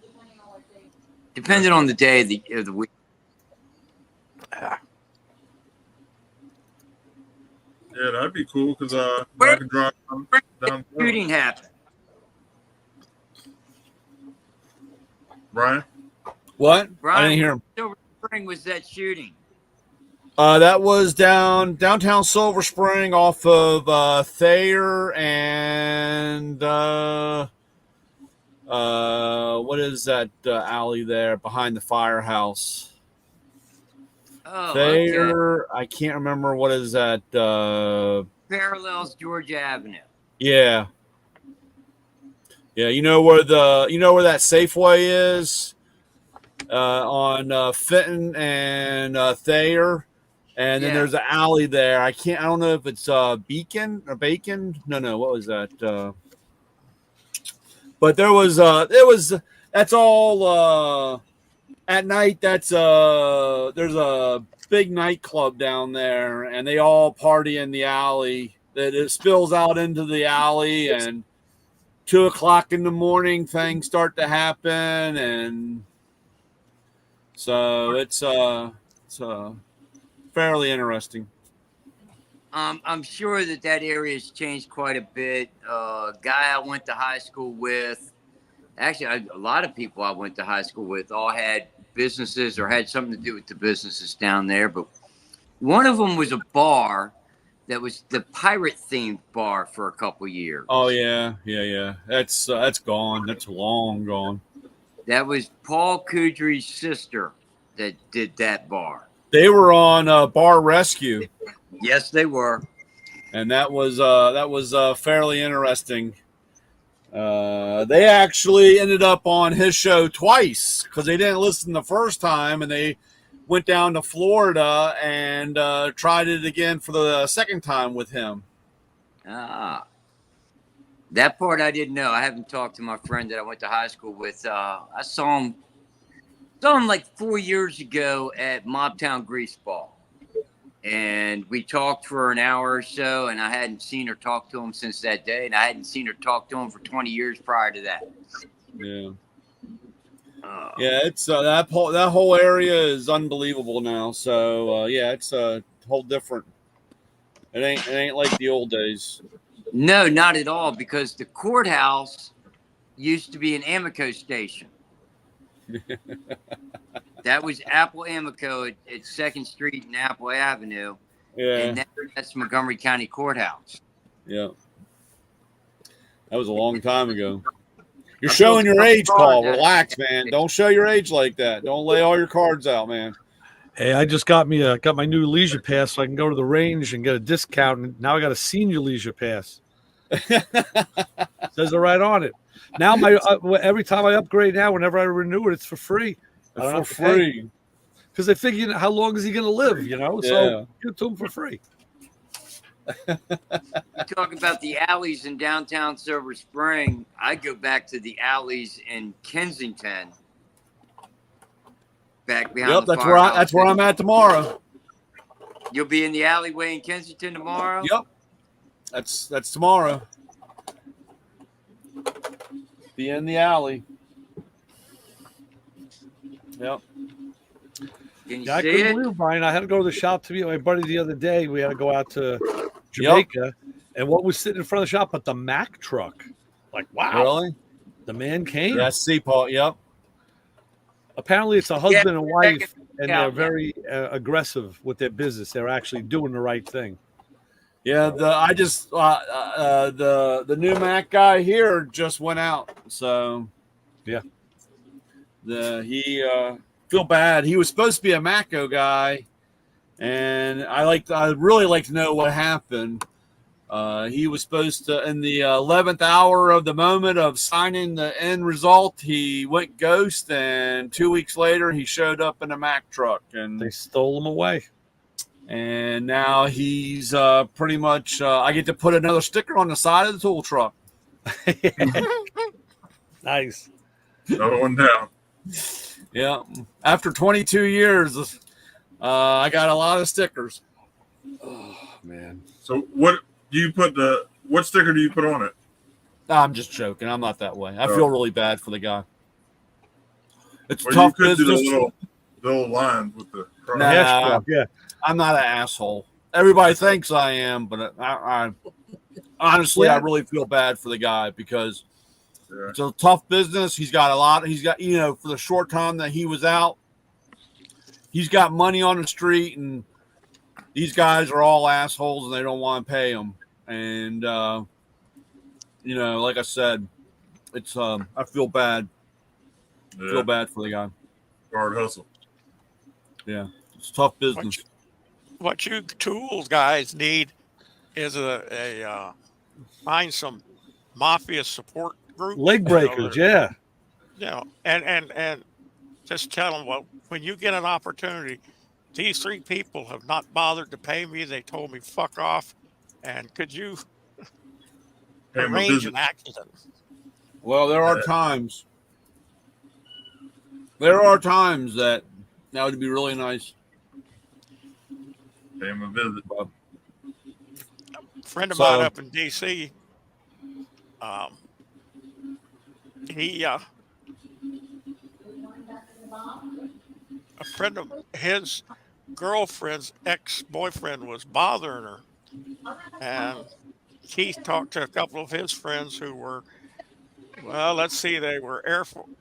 depending on the day of the week. Yeah, that'd be cool because I can drive down. Shooting happened. Brian? What? Brian, I didn't hear him. Silver Spring was that shooting? That was downtown Silver Spring off of Thayer and what is that alley there behind the firehouse? Oh, Thayer, okay. I can't remember what is that. Parallels Georgia Avenue. Yeah, you know where that Safeway is on Fenton and Thayer. And then there's an alley there. I don't know if it's Beacon or Bacon. No. What was that? But that's all at night. There's a big nightclub down there, and they all party in the alley. That it spills out into the alley, and 2 o'clock in the morning, things start to happen, and so it's fairly interesting. I'm sure that area has changed quite a bit. Guy I went to high school with, actually, a lot of people I went to high school with all had businesses or had something to do with the businesses down there. But one of them was a bar that was the pirate-themed bar for a couple years. Oh, yeah. That's gone. That's long gone. That was Paul Kudry's sister that did that bar. They were on Bar Rescue, Yes, they were. and that was fairly interesting. They actually ended up on his show twice because they didn't listen the first time, and they went down to Florida and tried it again for the second time with him. Ah, that part I didn't know. I haven't talked to my friend that I went to high school with. I saw him like 4 years ago at Mobtown Grease Ball. And we talked for an hour or so, and I hadn't seen her talk to him since that day, and I hadn't seen her talk to him for 20 years prior to that. Yeah. Yeah, it's that whole area is unbelievable now. So yeah, it's a whole different. It ain't like the old days. No, not at all, because the courthouse used to be an Amoco station. That was Apple Amoco at 2nd Street and Apple Avenue. Yeah. And that's Montgomery County Courthouse. Yeah. That was a long time ago. You're showing your age, Paul. Relax, man. Don't show your age like that. Don't lay all your cards out, man. Hey, I just got my new leisure pass so I can go to the range and get a discount. And now I got a senior leisure pass. Says it right on it. Now every time I upgrade now, whenever I renew it, it's for free. For free. Because they figure how long is he going to live, So give it to him for free. You talk about the alleys in downtown Silver Spring. I go back to the alleys in Kensington. Back behind Yep, the that's where I'm at tomorrow. You'll be in the alleyway in Kensington tomorrow? Yep. That's tomorrow. Be in the alley. Yep. Can you Yeah, I see couldn't it? believe, Brian. I had to go to the shop to meet my buddy the other day. We had to go out to Jamaica, and what was sitting in front of the shop? But the Mack truck. Like, wow. Really? The man came. Yeah, see, Paul. Yep. Apparently, it's a husband and wife, and Yeah. they're very aggressive with their business. They're actually doing the right thing. Yeah, the new Mac guy here just went out. So yeah, he feel bad. He was supposed to be a Macco guy, and I really like to know what happened. He was supposed to, in the 11th hour of the moment of signing the end result, he went ghost, and 2 weeks later he showed up in a Mack truck, and they stole him away. And now he's pretty much. I get to put another sticker on the side of the tool truck. Nice. Another one down. Yeah. After 22 years, I got a lot of stickers. Oh man. So what sticker do you put on it? I'm just joking. I'm not that way. I feel really bad for the guy. It's Or tough you could business. do the little lines with the cross. Nah, yeah. I'm not an asshole. Everybody thinks I am, but I honestly, I really feel bad for the guy because it's a tough business. He's got for the short time that he was out, he's got money on the street, and these guys are all assholes and they don't want to pay him. And, like I said, it's, I feel bad. Yeah. I feel bad for the guy. Hard hustle. Yeah. It's tough business. What you tools guys need is a find some mafia support group. Leg breakers, yeah. And just tell them, well, when you get an opportunity, these 3 people have not bothered to pay me. They told me fuck off. And could you arrange an accident? Well, there are times. There are times that would be really nice. Pay him a visit. A friend of mine up in D.C., a friend of his girlfriend's ex-boyfriend was bothering her, and Keith talked to a couple of his friends who were, well, let's see, they were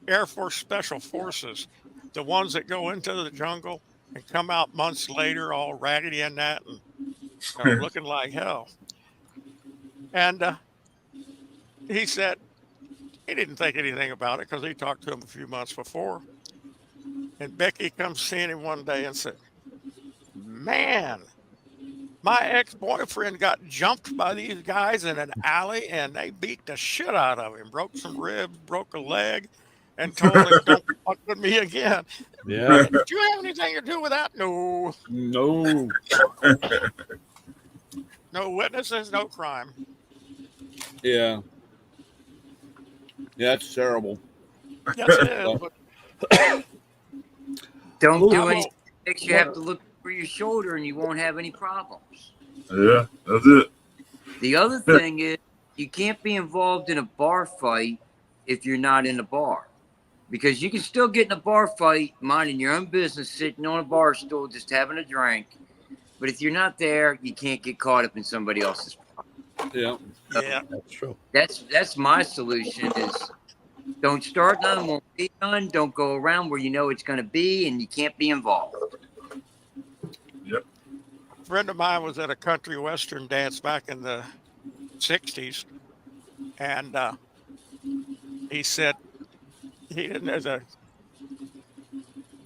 Air Force Special Forces, the ones that go into the jungle and come out months later all raggedy and that, and looking like hell. And he said he didn't think anything about it because he talked to him a few months before. And Becky comes seeing him one day and said, "Man, my ex-boyfriend got jumped by these guys in an alley and they beat the shit out of him, broke some ribs, broke a leg, and told him, 'Don't fuck with me again.'" Yeah. Did you have anything to do with that? No. No. No witnesses, no crime. Yeah. Yeah, that's terrible. Yes, it is. But Don't Ooh. do how anything about that makes you have to look over your shoulder and you won't have any problems. Yeah, that's it. The other thing is you can't be involved in a bar fight if you're not in a bar. Because you can still get in a bar fight minding your own business, sitting on a bar stool, just having a drink. But if you're not there, you can't get caught up in somebody else's. Yeah. yeah, That's true. That's my solution is don't start none, won't be none. Don't go around where you know it's going to be and you can't be involved. Yep. a friend of mine was at a country western dance back in the 60s, and he said he didn't.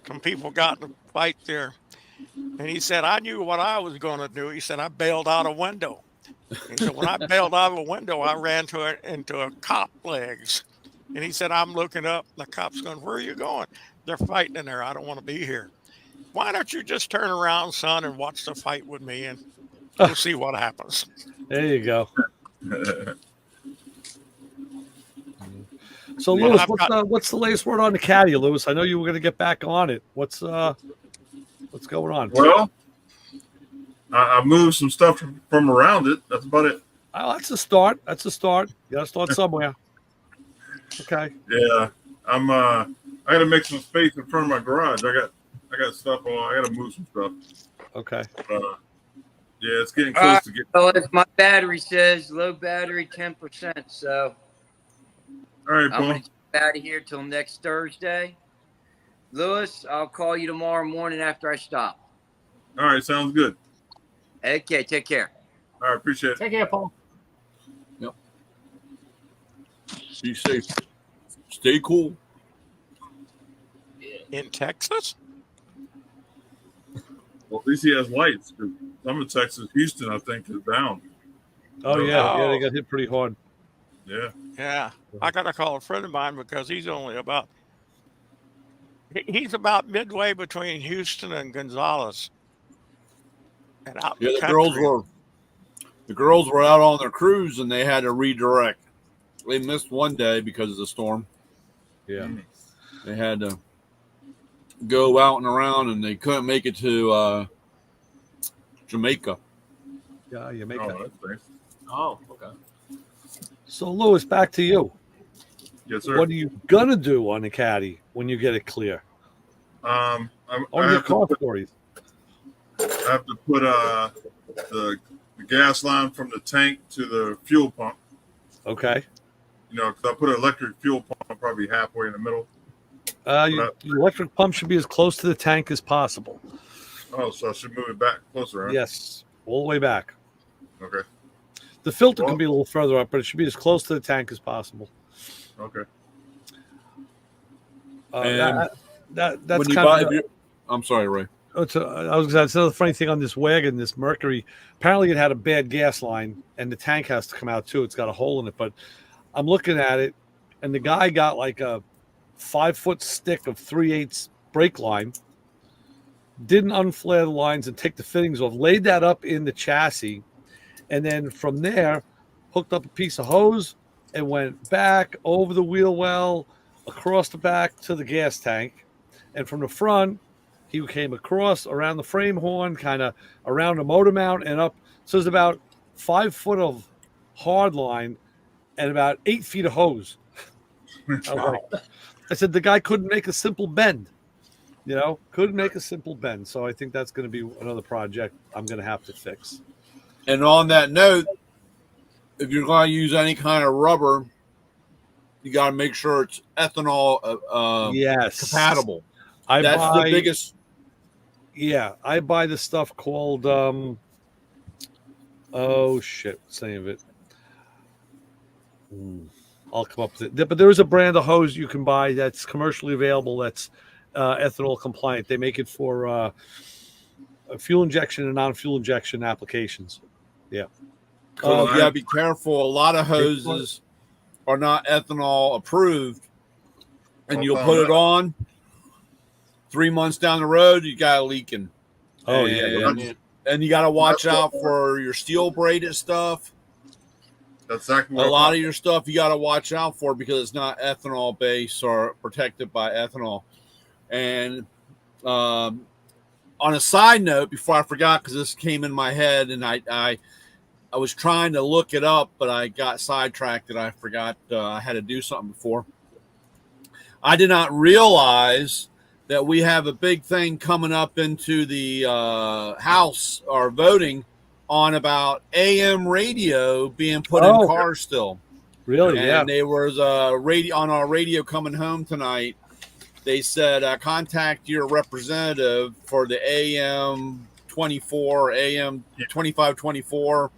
Some people got in a fight there, and he said, "I knew what I was going to do." He said, "I bailed out a window." He said, "When I bailed out of a window, I ran into a cop legs." And he said, "I'm looking up. The cop's going, 'Where are you going?' 'They're fighting in there. I don't want to be here.' 'Why don't you just turn around, son, and watch the fight with me, and we'll see what happens.'" There you go. So, Well, Lewis, I've got what's the latest word on the caddy, Lewis? I know you were going to get back on it. What's going on? Well, I moved some stuff from around it. That's about it. Oh, that's a start. That's a start. You got to start somewhere. Okay. Yeah, I got to make some space in front of my garage. I got stuff on. I got to move some stuff. Okay. Yeah, it's getting All close right, to get. fellas, my battery says low battery 10%. So All right, I'm Paul. going to get out of here till next Thursday. Lewis, I'll call you tomorrow morning after I stop. All right, sounds good. Okay, take care. All right, appreciate it. Take care, Paul. Be safe. Stay cool. in Texas. Well, at least he has lights. 'Cause some of Texas, Houston, I think, is down. Oh yeah, yeah, they Oh. got hit pretty hard. Yeah. Yeah, I got to call a friend of mine because he's only about he's about midway between Houston and Gonzales, and out in Yeah, the the country. girls were out on their cruise and they had to redirect. They missed one day because of the storm. Yeah. They had to go out and around, and they couldn't make it to Jamaica. Yeah, you make Oh, that. that's nice. Oh, okay. So, Lewis, back to you. Yes, sir. What are you gonna do on the caddy when you get it clear? I On your have to car put, stories. I have to put the gas line from the tank to the fuel pump. Okay. You know, because I put an electric fuel pump probably halfway in the middle. Your electric pump should be as close to the tank as possible. Oh, so I should move it back closer, huh? Yes, all the way back. Okay. The filter Well- can be a little further up, but it should be as close to the tank as possible. Okay. And That's when you kind buy, of. I'm sorry, Ray. I was going to say, it's another funny thing on this wagon, this Mercury. Apparently, it had a bad gas line, and the tank has to come out too. It's got a hole in it. But I'm looking at it, and the guy got like a 5-foot stick of 3/8 brake line, didn't unflare the lines and take the fittings off, laid that up in the chassis, and then from there, hooked up a piece of hose and went back over the wheel well, across the back to the gas tank. And from the front, he came across around the frame horn, kind of around the motor mount and up. So there's about 5 foot of hard line and about 8 feet of hose. I said the guy couldn't make a simple bend. Couldn't make a simple bend. So I think that's going to be another project I'm going to have to fix. And on that note, if you're going to use any kind of rubber, you got to make sure it's ethanol Yes. compatible. I That's buy the biggest. Yeah, I buy the stuff called what's the name of it? I'll come up with it. But there is a brand of hose you can buy that's commercially available that's ethanol compliant. They make it for fuel injection and non-fuel injection applications. Yeah. So you gotta be careful. A lot of hoses are not ethanol approved, and you'll put it on. 3 months down the road, you got it leaking. Oh, and you got to watch out for your steel braided stuff. That's exactly what a lot of your stuff you got to watch out for because it's not ethanol based or protected by ethanol. And on a side note, before I forgot, because this came in my head, and I was trying to look it up, but I got sidetracked and I forgot I had to do something before. I did not realize that we have a big thing coming up into the House or voting on about AM radio being put in cars still. Really? And there was a radio on our radio coming home tonight. They said contact your representative for the AM 24, AM 2524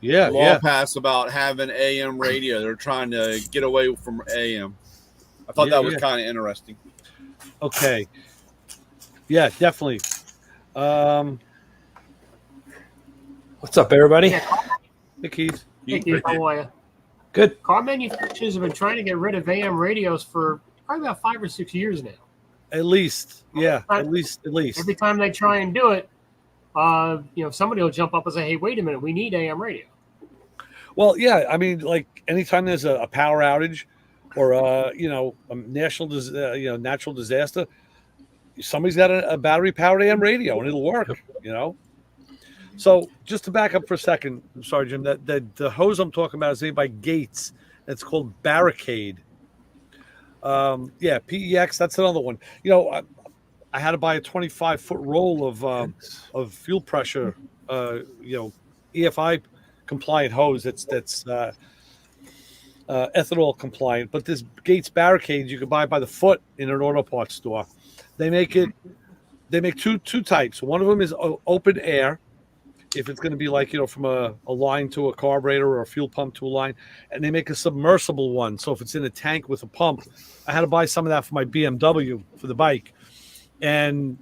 law pass about having AM radio. They're trying to get away from AM. I thought that was kind of interesting. Okay. Yeah, definitely. What's up, everybody? Yeah, Hey, Keith. Hey, Keith, how are you? Good. Car manufacturers have been trying to get rid of AM radios for probably about 5 or 6 years now. At least. Yeah, at least. Every time they try and do it, somebody will jump up and say, hey, wait a minute, we need AM radio. Well, yeah, I mean, like anytime there's a power outage or a natural disaster, somebody's got a battery powered AM radio and it'll work, So just to back up for a second, I'm sorry, Jim, that the hose I'm talking about is made by Gates. It's called Barricade. PEX, that's another one. I had to buy a 25-foot roll of fuel pressure, EFI compliant hose that's ethanol compliant. But this Gates Barricade you can buy by the foot in an auto parts store. They make two types. One of them is open air, if it's going to be like from a line to a carburetor or a fuel pump to a line, and they make a submersible one. So if it's in a tank with a pump, I had to buy some of that for my BMW for the bike, and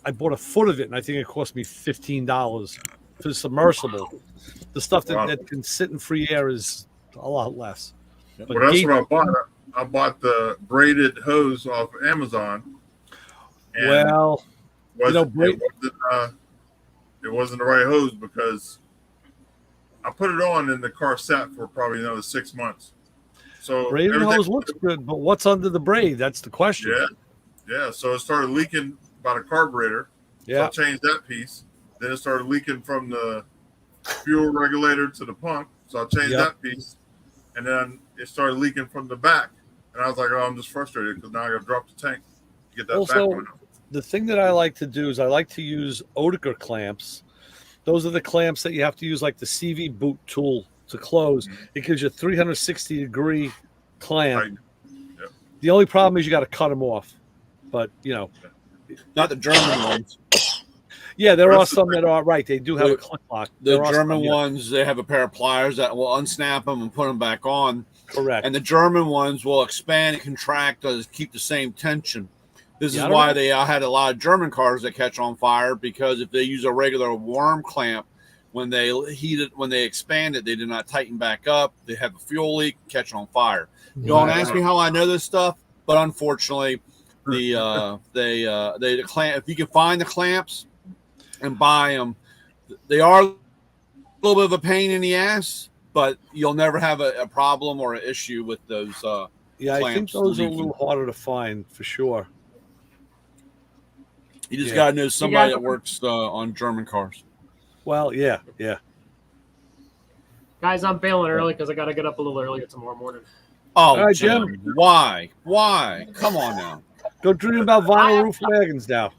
I bought a foot of it, and I think it cost me $15 for the submersible. The stuff that can sit in free air is a lot less. But that's what I bought. I bought the braided hose off Amazon. And it wasn't the right hose because I put it on and the car sat for probably another 6 months. So braided hose looks good, but what's under the braid? That's the question. Yeah. So it started leaking by the carburetor. Yeah. So I changed that piece. Then it started leaking from the fuel regulator to the pump. So I changed that piece. And then it started leaking from the back. And I was like, I'm just frustrated because now I got to drop the tank to get that back on. The thing that I like to do is I like to use Oettinger clamps. Those are the clamps that you have to use like the CV boot tool to close. It gives you a 360-degree clamp. Right. Yep. The only problem is you got to cut them off. But, not the German ones. Yeah, there are some that are right. They do have a click lock. The German ones, they have a pair of pliers that will unsnap them and put them back on. Correct. And the German ones will expand and contract to keep the same tension. This is why they had a lot of German cars that catch on fire, because if they use a regular worm clamp, when they heat it, when they expand it, they do not tighten back up. They have a fuel leak, catch on fire. You don't ask me how I know this stuff, but unfortunately, the clamp. If you can find the clamps and buy them, they are a little bit of a pain in the ass, but you'll never have a problem or an issue with those. I think those are a little harder to find for sure. You just got to know somebody that works on German cars. Well, yeah. Guys, I'm bailing early because I got to get up a little earlier tomorrow morning. Oh, right, Jim. Why? Come on now. Go dream about vinyl roof wagons now.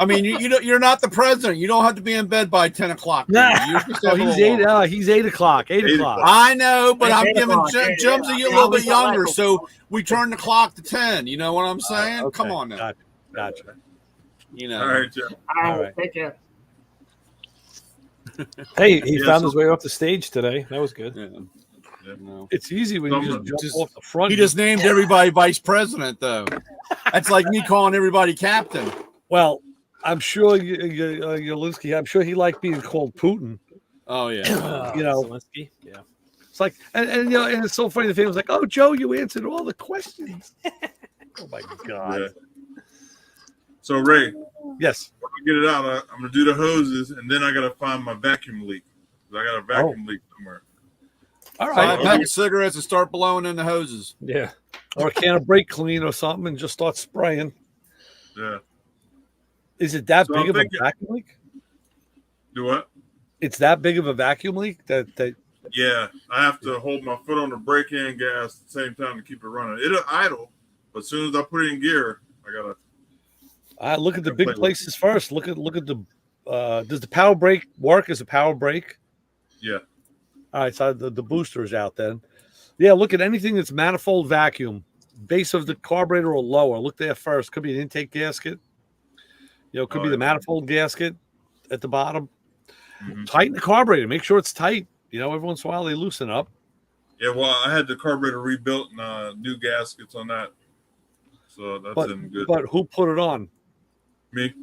I mean, you're not the president. You don't have to be in bed by 10 o'clock. He's 8 o'clock. 8 o'clock. I know, but I'm giving Jim's a little bit younger, so we turn the clock to 10. You know what I'm saying? Okay. Come on now. Gotcha. All right, Jim. All right. Take care. Hey, he found his way off the stage today. That was good. Yeah. No. It's easy when you just jump off the front. He just named everybody vice president, though. That's like me calling everybody captain. Well, I'm sure Yolinsky, I'm sure he liked being called Putin. Oh yeah. You know, Zelensky. Yeah. it's like, and you know, and it's so funny. The family was like, "Oh, Joe, you answered all the questions." Oh my God. Yeah. So Ray, Yes. when I get it out, I'm gonna do the hoses, and then I gotta find my vacuum leak. I got a vacuum leak somewhere. All Buy right. a pack of cigarettes and start blowing in the hoses. Yeah. Or a can of brake clean or something, and just start spraying. Yeah. Is it that So big I'm of thinking- a vacuum leak? Do what? It's that big of a vacuum leak that Yeah, I have to hold my foot on the brake and gas at the same time to keep it running. It'll idle, but as soon as I put it in gear, I gotta. look at the big places first. Look at the. Does the power brake work as a power brake? Yeah. All right, so the booster is out then. Yeah, look at anything that's manifold vacuum, base of the carburetor or lower. Look there first. Could be an intake gasket. You know, could be the manifold gasket at the bottom. Mm-hmm. Tighten the carburetor. Make sure it's tight. You know, every once in a while they loosen up. Yeah, well, I had the carburetor rebuilt and new gaskets on that, so that's in good. But who put it on? Me.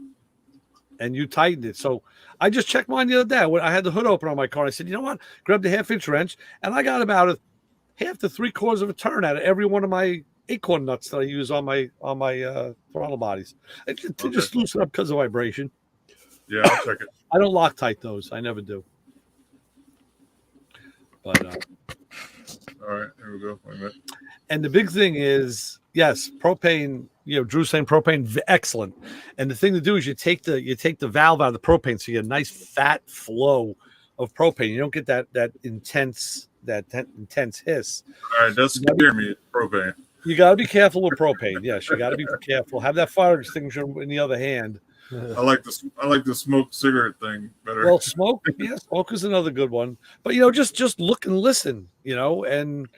And you tightened it. So I just checked mine the other day. I had the hood open on my car. I said, you know what? Grabbed a 1/2-inch wrench, and I got about a 1/2 to 3/4 of a turn out of every one of my acorn nuts that I use on my throttle bodies. To just loosen up because of vibration. Yeah, I'll check it. I don't Loctite those. I never do. But all right, here we go. Wait a minute. And the big thing is, yes, propane. You know, Drew's saying propane, excellent. And the thing to do is you take the valve out of the propane, so you get a nice fat flow of propane. You don't get that intense hiss. All right, that's scaring me. Propane. You got to be careful with propane. Yes, you got to be careful. Have that fire extinguisher in the other hand. I like the smoke cigarette thing better. Well, smoke is another good one. But you know, just look and listen. You know, and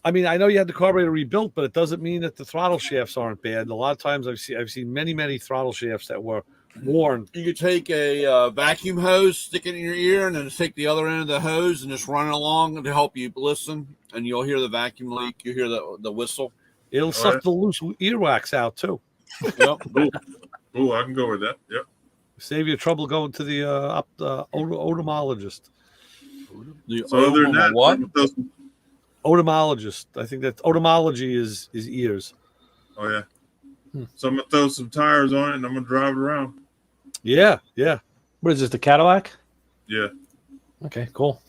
I mean, I know you had the carburetor rebuilt, but it doesn't mean that the throttle shafts aren't bad. A lot of times I've seen many throttle shafts that were worn. You could take a vacuum hose, stick it in your ear, and then take the other end of the hose and just run it along to help you listen. And you'll hear the vacuum leak. You hear the whistle. It'll suck the loose earwax out too. Yep. Ooh, I can go with that. Yep. Save you trouble going to the otomologist. So other than that, what? Otomologist. I think that otomology is ears. Oh yeah. So I'm gonna throw some tires on it and I'm gonna drive it around. Yeah. What is this? The Cadillac? Yeah. Okay, cool.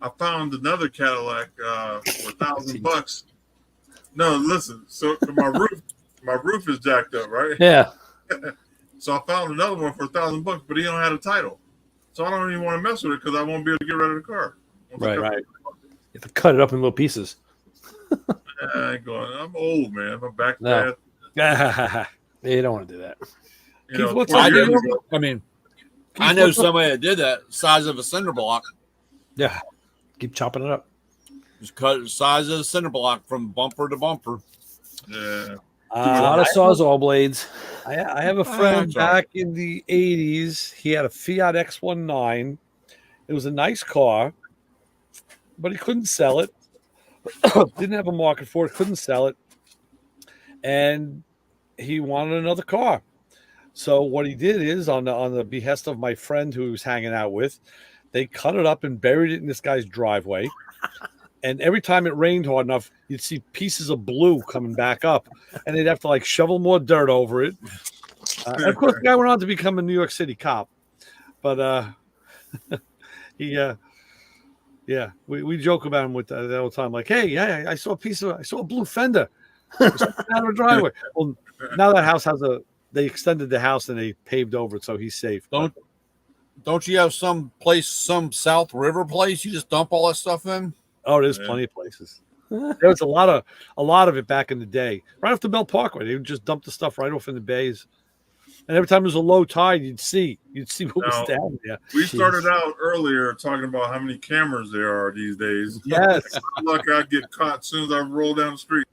I found another Cadillac for $1,000. No, listen. So my roof is jacked up, right? Yeah. So I found another one for $1,000, but he don't have a title. So I don't even want to mess with it because I won't be able to get rid of the car. Right. You have to cut it up in little pieces. I ain't going. I'm old, man. My back No. bad. You don't want to do that. You know, what's 20 up, years dude? ago- I mean, I know somebody that did that size of a cinder block. Yeah. Keep chopping it up. Just cut the size of a cinder block from bumper to bumper. Yeah. A lot of Sawzall blades. I have a friend back in the 80s. He had a Fiat X19. It was a nice car, but he couldn't sell it. Didn't have a market for it. Couldn't sell it. And he wanted another car. So what he did is, on the behest of my friend who he was hanging out with, they cut it up and buried it in this guy's driveway. And every time it rained hard enough, you'd see pieces of blue coming back up, and they'd have to like shovel more dirt over it. And of course, the guy went on to become a New York City cop. But we joke about him with that all the time. Like, hey, yeah, I saw a blue fender out of a driveway. Well, now that house they extended the house and they paved over it, so he's safe. Don't you have some South River place you just dump all that stuff in? Oh, there's plenty of places. There was a lot of it back in the day. Right off the Bell Parkway, they would just dump the stuff right off in the bays. And every time there was a low tide, you'd see what was down there. We started out earlier talking about how many cameras there are these days. Yes. Luck I get caught as soon as I roll down the street.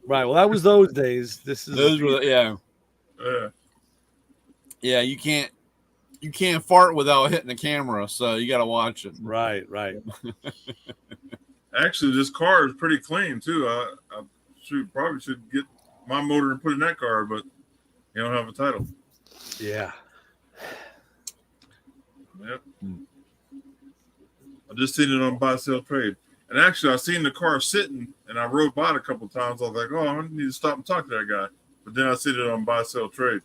Right. Well, that was those days. Those were Yeah. Yeah, you can't fart without hitting the camera, so you got to watch it. Right. Actually, this car is pretty clean too. I probably should get my motor and put in that car, but you don't have a title. Yeah. Yep. I just seen it on buy sell trade, and actually I seen the car sitting, and I rode by it a couple times. I was like, oh, I need to stop and talk to that guy. But then I seen it on buy sell trade.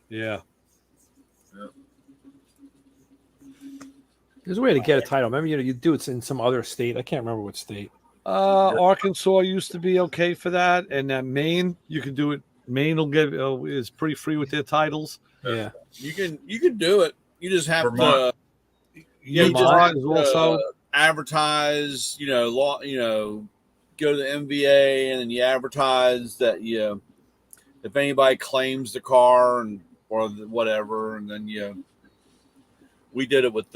Yeah. Yep. There's a way to get a title. Remember, you do it in some other state. I can't remember what state. Arkansas used to be okay for that, and Maine, you can do it. Maine will give is pretty free with their titles. Yeah. You can do it. You just have Vermont. you just Vermont have is to also advertise. Go to the MVA and then you advertise that if anybody claims the car or whatever, and then we did it with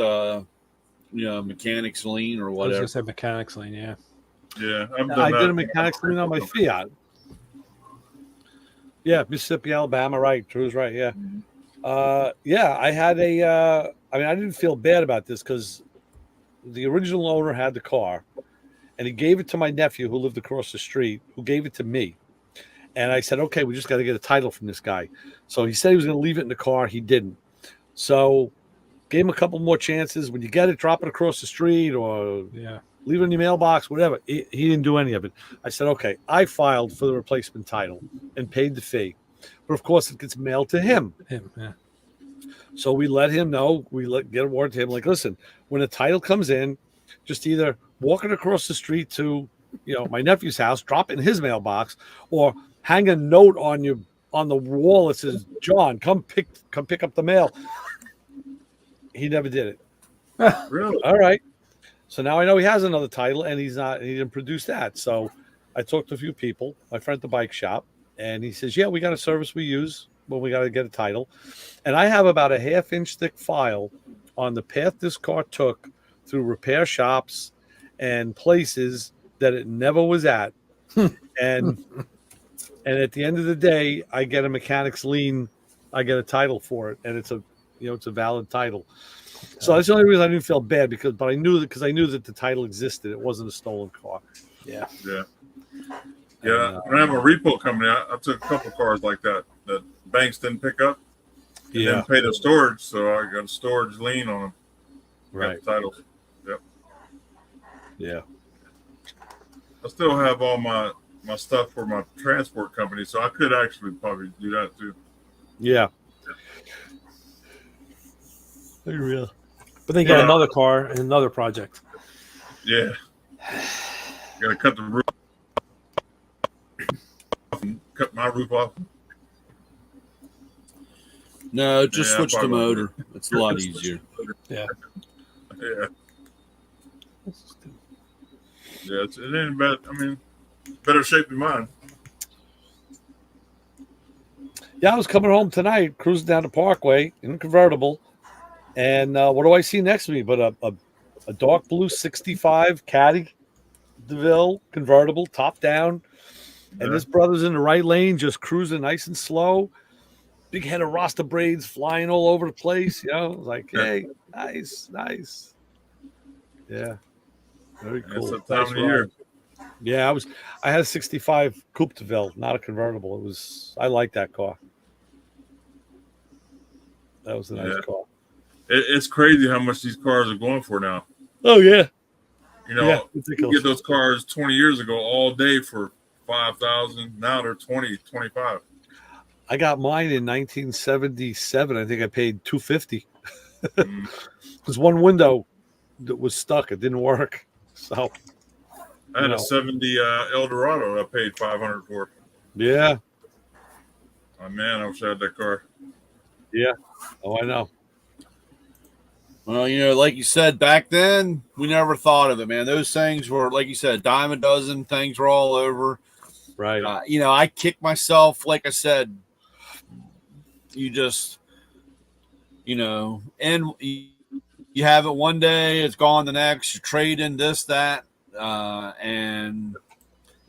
mechanics lien or I was whatever. gonna say mechanics lane. Yeah. Yeah, I did a mechanics lien on my Fiat. Yeah, Mississippi, Alabama, right? Drew's right. Yeah, I had a. I didn't feel bad about this because the original owner had the car, and he gave it to my nephew who lived across the street, who gave it to me. And I said, okay, we just got to get a title from this guy. So he said he was going to leave it in the car. He didn't. So gave him a couple more chances. When you get it, drop it across the street or leave it in your mailbox, whatever. He didn't do any of it. I said, okay, I filed for the replacement title and paid the fee. But of course, it gets mailed to him. Yeah. So we let him know. Get a word to him like, listen, when the title comes in, just either walk it across the street to my nephew's house, drop it in his mailbox, or hang a note on the wall that says, John, come pick up the mail. He never did it. Really? All right. So now I know he has another title, and he didn't produce that. So I talked to a few people, my friend at the bike shop, and he says, yeah, we got a service we use when we got to get a title. And I have about a half-inch thick file on the path this car took through repair shops and places that it never was at. And at the end of the day, I get a mechanic's lien. I get a title for it, and it's a valid title. So that's the only reason I didn't feel bad but I knew that the title existed. It wasn't a stolen car. Yeah. When I have a repo company, I took a couple cars like that banks didn't pick up. And then pay the storage, so I got a storage lien on them. Right. The titles. Yep. Yeah. I still have all my stuff for my transport company, so I could actually probably do that too. Yeah. Real. But then you got another car and another project. Yeah. Got to cut the roof. Cut my roof off. No, just switch the motor. It's a lot easier. Yeah. Yeah. Yeah, it ain't bad. Better shape than mine. Yeah, I was coming home tonight, cruising down the Parkway in a convertible, and what do I see next to me but a dark blue 65 Caddy DeVille convertible, top down, and this brother's in the right lane, just cruising nice and slow. Big head of Rasta braids flying all over the place. Like, hey, nice. Yeah, very cool. That's the time of the year. Yeah, I had a 65 Coupe DeVille, not a convertible. I like that car. That was a nice car. It's crazy how much these cars are going for now. Oh yeah. You get those cars 20 years ago all day for $5,000. Now they're 20, 25. I got mine in 1977. I think I paid $250 because one window that was stuck. It didn't work. So I had a 70 Eldorado I paid $500 for. Yeah. Oh man, I wish I had that car. Yeah. Oh, I know. Well, like you said, back then, we never thought of it, man. Those things were, like you said, a dime a dozen. Things were all over. Right. I kick myself, like I said, you just, and you have it one day, it's gone the next, you trade in this, that, and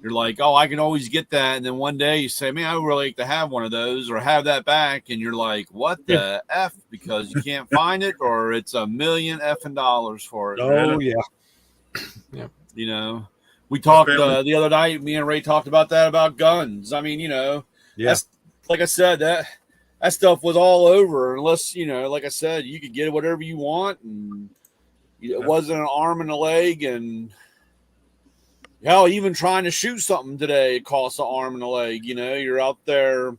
you're like, oh, I can always get that. And then one day you say, man, I would really like to have one of those or have that back. And you're like, what the F? Because you can't find it or it's $1 million effing dollars for it. Oh, yeah. Yeah. You know, we talked family. the other night. Me and Ray talked about that about guns. I mean, you know, Yeah. that's like I said that stuff was all over. Unless you know, like I said, you could get whatever you want, and it wasn't an arm and a leg. And hell, even trying to shoot something today it costs an arm and a leg. You know, you're out there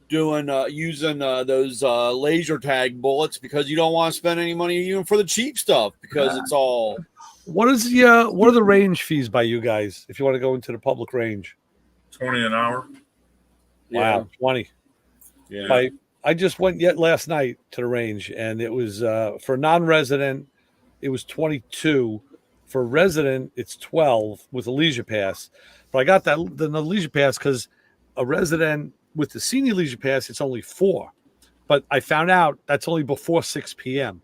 doing using those laser tag bullets because you don't want to spend any money even for the cheap stuff because it's all. What are the range fees by you guys if you want to go into the public range? $20 an hour. Wow, 20. Yeah. I just went last night to the range, and it was for non-resident, it was 22. For resident, it's 12 with a leisure pass. But I got the leisure pass because a resident with the senior leisure pass, it's only 4. But I found out that's only before 6 p.m.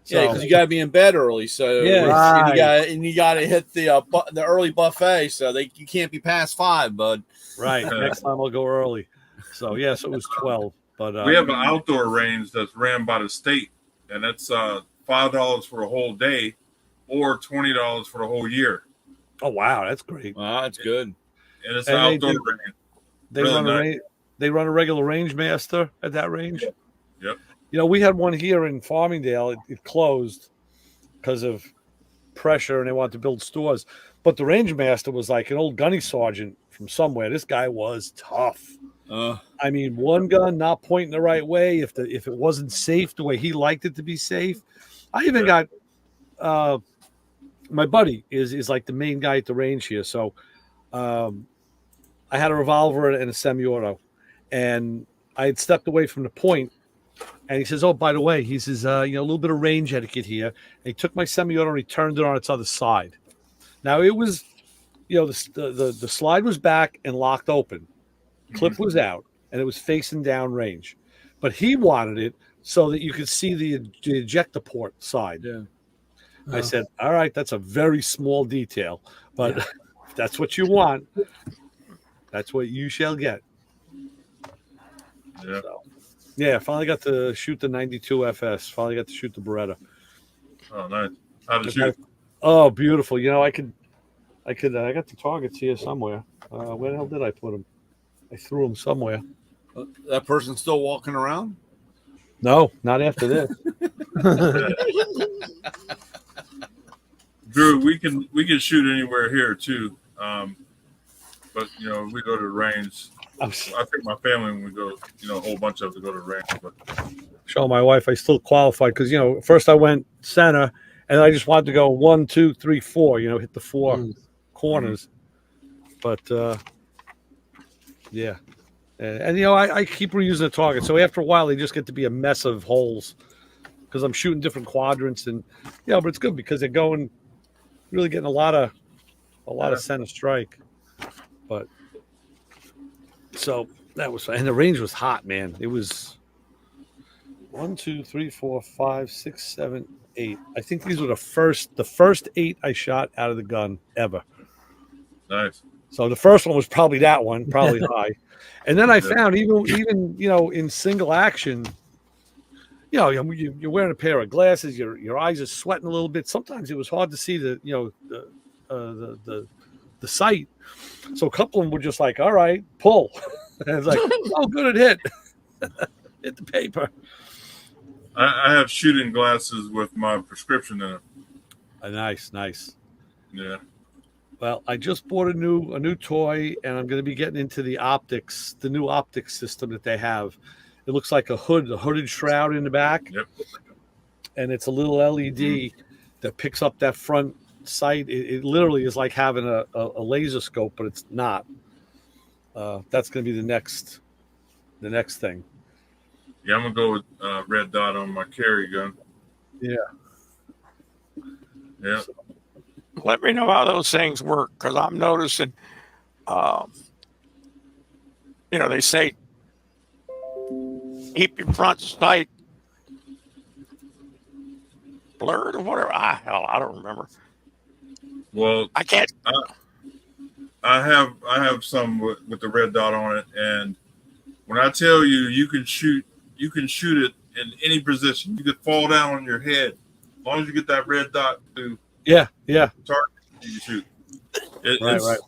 Yeah, because you got to be in bed early, so Yeah, and you got to hit the early buffet, so you can't be past 5, bud. Right. Next time I'll go early. So yes, it was 12. But We have an outdoor range that's ran by the state, and it's $5 for a whole day, or $20 for the whole year. Oh wow, that's great. Wow, that's good. And it's an outdoor range. They Really run nice. they run a regular range master at that range. Yep. You know, we had one here in Farmingdale. It closed because of pressure, and they wanted to build stores. But the range master was like an old gunny sergeant from somewhere. This guy was tough. I mean, one gun not pointing the right way. If it wasn't safe the way he liked it to be safe, I even got my buddy is like the main guy at the range here. So I had a revolver and a semi-auto, and I had stepped away from the point. And he says, "Oh, by the way," he says, a little bit of range etiquette here." And he took my semi-auto and he turned it on its other side. Now it was, the slide was back and locked open, clip was out, and it was facing down range. But he wanted it so that you could see the ejector port side. Yeah. I said, "All right, that's a very small detail, but if that's what you want, that's what you shall get." Yeah. So, yeah, finally got to shoot the 92 FS. Finally got to shoot the Beretta. Oh, nice. How did you? Oh, beautiful. I got the targets here somewhere. Where the hell did I put them? I threw them somewhere. That person's still walking around? No, not after this. Drew, we can shoot anywhere here too. But we go to the range. I think my family, when we go, a whole bunch of us go to the range. But Show my wife I still qualified because first I went center and I just wanted to go 1, 2, 3, 4. Hit the 4 corners. But yeah, and I keep reusing the target. So after a while, they just get to be a mess of holes because I'm shooting different quadrants and but it's good because they're really getting a lot of center strike. But so that was fun. And the range was hot, man. It was 1, 2, 3, 4, 5, 6, 7, 8. I think these were the first 8 I shot out of the gun ever. nice. So the first one was probably that one, probably high. And then I found even in single action, you're wearing a pair of glasses, your eyes are sweating a little bit. Sometimes it was hard to see the sight. So a couple of them were just like, "All right, pull." And it's like, "Oh, good, it hit." Hit the paper. I have shooting glasses with my prescription in it. Nice. Yeah. Well, I just bought a new toy, and I'm going to be getting into the new optics system that they have. It looks like a hooded shroud in the back. Yep. And it's a little LED that picks up that front sight. It literally is like having a laser scope, but it's not. That's going to be the next thing. Yeah, I'm gonna go with red dot on my carry gun. Yeah. Yeah. Let me know how those things work because I'm noticing, they say keep your front sight blurred or whatever. I don't remember. Well, I can't. I have some with the red dot on it, and when I tell you, you can shoot it in any position. You could fall down on your head as long as you get that red dot to Yeah. target. you can shoot. Right.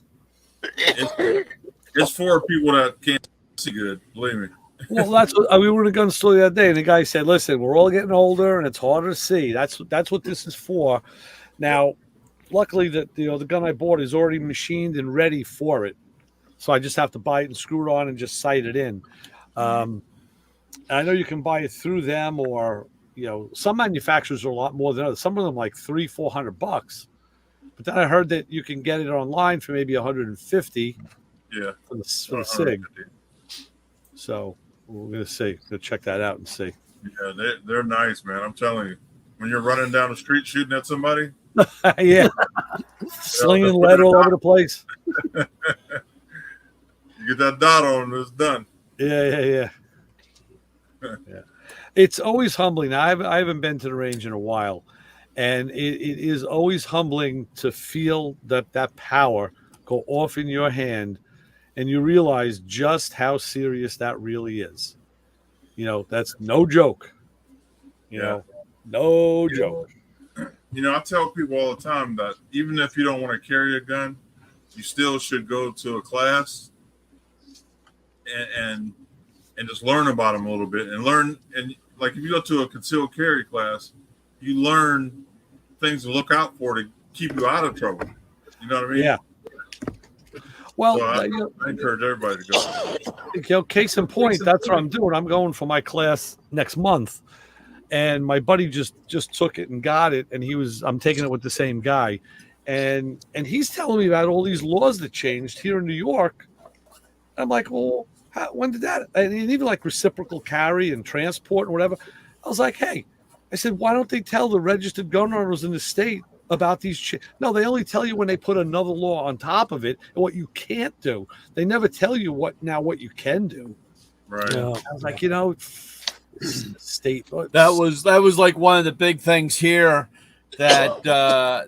It's for people that can't see good. Believe me. Well, that's what we were in a gun store the other day, and the guy said, "Listen, we're all getting older, and it's harder to see. That's what this is for." Now, luckily, the gun I bought is already machined and ready for it, so I just have to buy it and screw it on and just sight it in. I know you can buy it through them, or some manufacturers are a lot more than others. Some of them like $300-400, but then I heard that you can get it online for maybe 150. Yeah, for the SIG. So we're gonna see. Go check that out and see. Yeah, they're nice, man. I'm telling you, when you're running down the street shooting at somebody, Yeah, slinging lead all over the place. you get that dot on them, it's done. Yeah. It's always humbling. I haven't been to the range in a while, and it is always humbling to feel that power go off in your hand, and you realize just how serious that really is. That's no joke. No joke. I tell people all the time that even if you don't want to carry a gun, you still should go to a class and just learn about them a little bit and learn. And like if you go to a concealed carry class, you learn things to look out for to keep you out of trouble. You know what I mean? Yeah. Well, so I encourage everybody to go. Case in point, that's what I'm doing. I'm going for my class next month, and my buddy just took it and got it, and I'm taking it with the same guy, and he's telling me about all these laws that changed here in New York. I'm like, well, when did that? And even like reciprocal carry and transport and whatever. I was like, hey, I said, why don't they tell the registered gun owners in the state about these? No, they only tell you when they put another law on top of it and what you can't do. They never tell you what you can do. Right. I was like, state. That was like one of the big things here that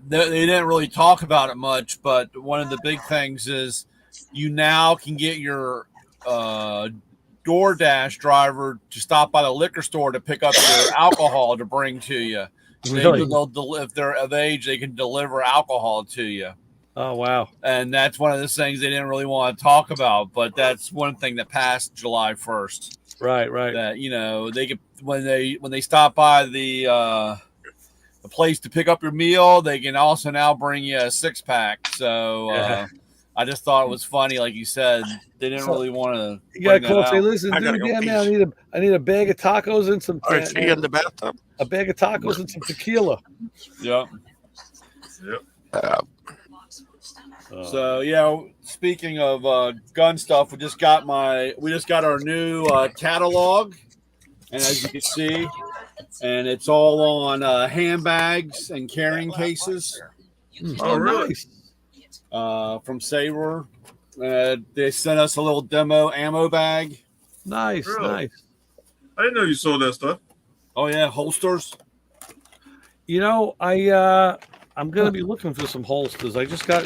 they didn't really talk about it much, but one of the big things is you now can get your DoorDash driver to stop by the liquor store to pick up your alcohol to bring to you. Really? If they're of age, they can deliver alcohol to you. Oh, wow. And that's one of those things they didn't really want to talk about, but that's one thing that passed July 1st. Right. That, they could, when they stop by the place to pick up your meal, they can also now bring you a 6-pack. So I just thought it was funny, like you said, they didn't really want to. You got to call and say, listen, dude, man, I need a bag of tacos and some. Is he in the bathtub? A bag of tacos and some tequila. Yep. So speaking of gun stuff, we just got our new catalog, and as you can see, and it's all on handbags and carrying cases. Oh, really? Nice. From Sabre. They sent us a little demo ammo bag. Nice, Really? nice. I didn't know you sold that stuff. Oh yeah, holsters. I'm gonna be looking for some holsters. I just got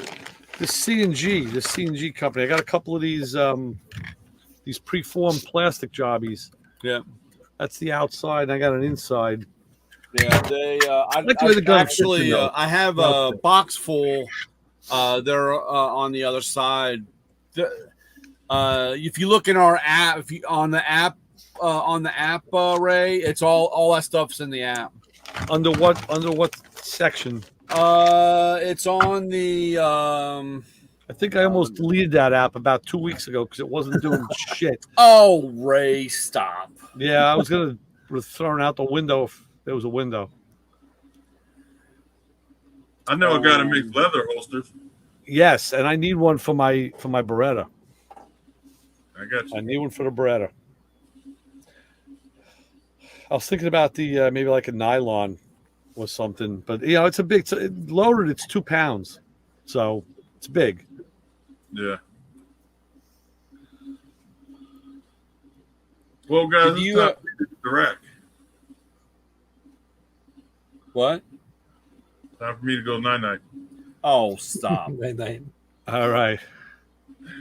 this C&G company. I got a couple of these preformed plastic jobbies. Yeah, that's the outside. And I got an inside. Yeah, I have a box full. They're on the other side. If you look in our app, on the app, Ray, it's all that stuff's in the app. Under what section? It's on the. I think I almost deleted that app about 2 weeks ago because it wasn't doing shit. Oh, Ray, stop. Yeah, I was gonna throw it out the window if there was a window. I know a guy that makes leather holsters. Yes, and I need one for my Beretta. I got you. I need one for the Beretta. I was thinking about the maybe like a nylon or something, but it's a big. Loaded, it's 2 pounds, so it's big. Yeah. Well, guys, it's time to rack. What? Time for me to go night-night. Oh, stop. Night-night. All right.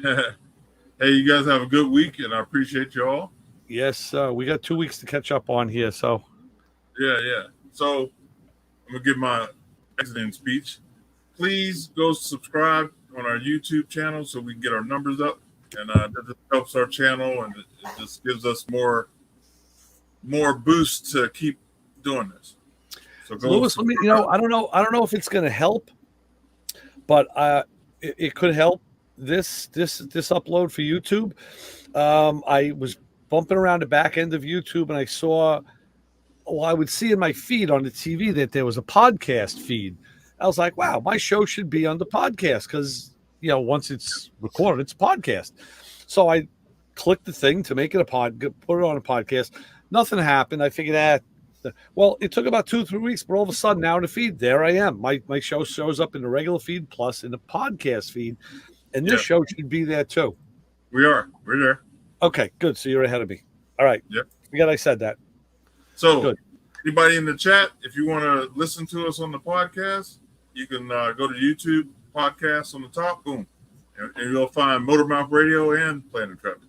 Hey, you guys have a good week, and I appreciate you all. Yes, we got 2 weeks to catch up on here, so. Yeah. So I'm going to give my exiting speech. please go subscribe on our YouTube channel so we can get our numbers up, and that just helps our channel, and it just gives us more boost to keep doing this. So go, Lewis, let me. You know, I don't know if it's going to help, but it could help this upload for YouTube. I was bumping around the back end of YouTube, and I saw. Well, I would see in my feed on the TV that there was a podcast feed. I was like, wow, my show should be on the podcast because, you know, once it's recorded, it's a podcast. So I clicked the thing to make it put it on a podcast. Nothing happened. I figured well, it took about 2-3 weeks, but all of a sudden now in the feed, there I am. My show shows up in the regular feed plus in the podcast feed. And this show should be there too. We're there. Okay, good. So you're ahead of me. All right. Yep. Forget I said that. So, good. Anybody in the chat, if you want to listen to us on the podcast, you can go to YouTube podcast on the top, boom, and you'll find Motormouth Radio and Planet Truck.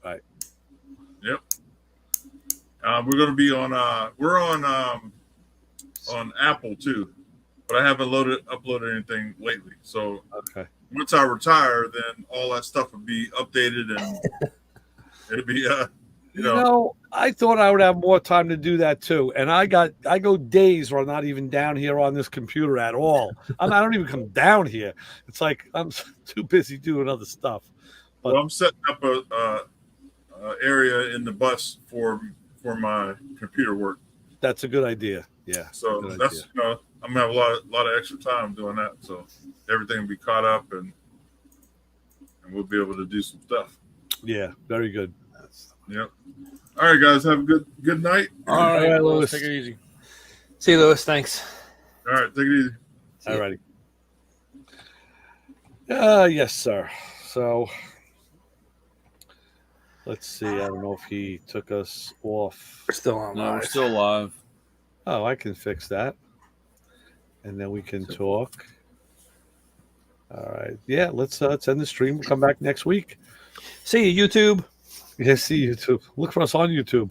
Right. Yep. We're going to be on. We're on Apple too, but I haven't uploaded anything lately. So okay. Once I retire, then all that stuff will be updated and it'll be You know, I thought I would have more time to do that too, and I go days where I'm not even down here on this computer at all. I don't even come down here. It's like I'm too busy doing other stuff. But I'm setting up a area in the bus for my computer work. That's a good idea. Yeah. So that's I'm gonna have a lot of extra time doing that. So everything will be caught up and we'll be able to do some stuff. Yeah. Very good. Yep. All right, guys. Have a good night. All right, Lewis. Take it easy. See you, Lewis. Thanks. All right. Take it easy. All righty. Yes, sir. So let's see. I don't know if he took us off. We're still on. No, we're still live. Oh, I can fix that. And then we can talk. All right. Yeah, let's end the stream. We'll come back next week. See you, YouTube. Yeah, see YouTube. Look for us on YouTube.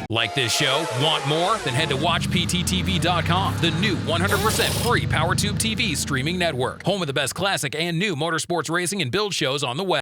Like this show? Want more? Then head to WatchPTTV.com, the new 100% free PowerTube TV streaming network. Home of the best classic and new motorsports racing and build shows on the web.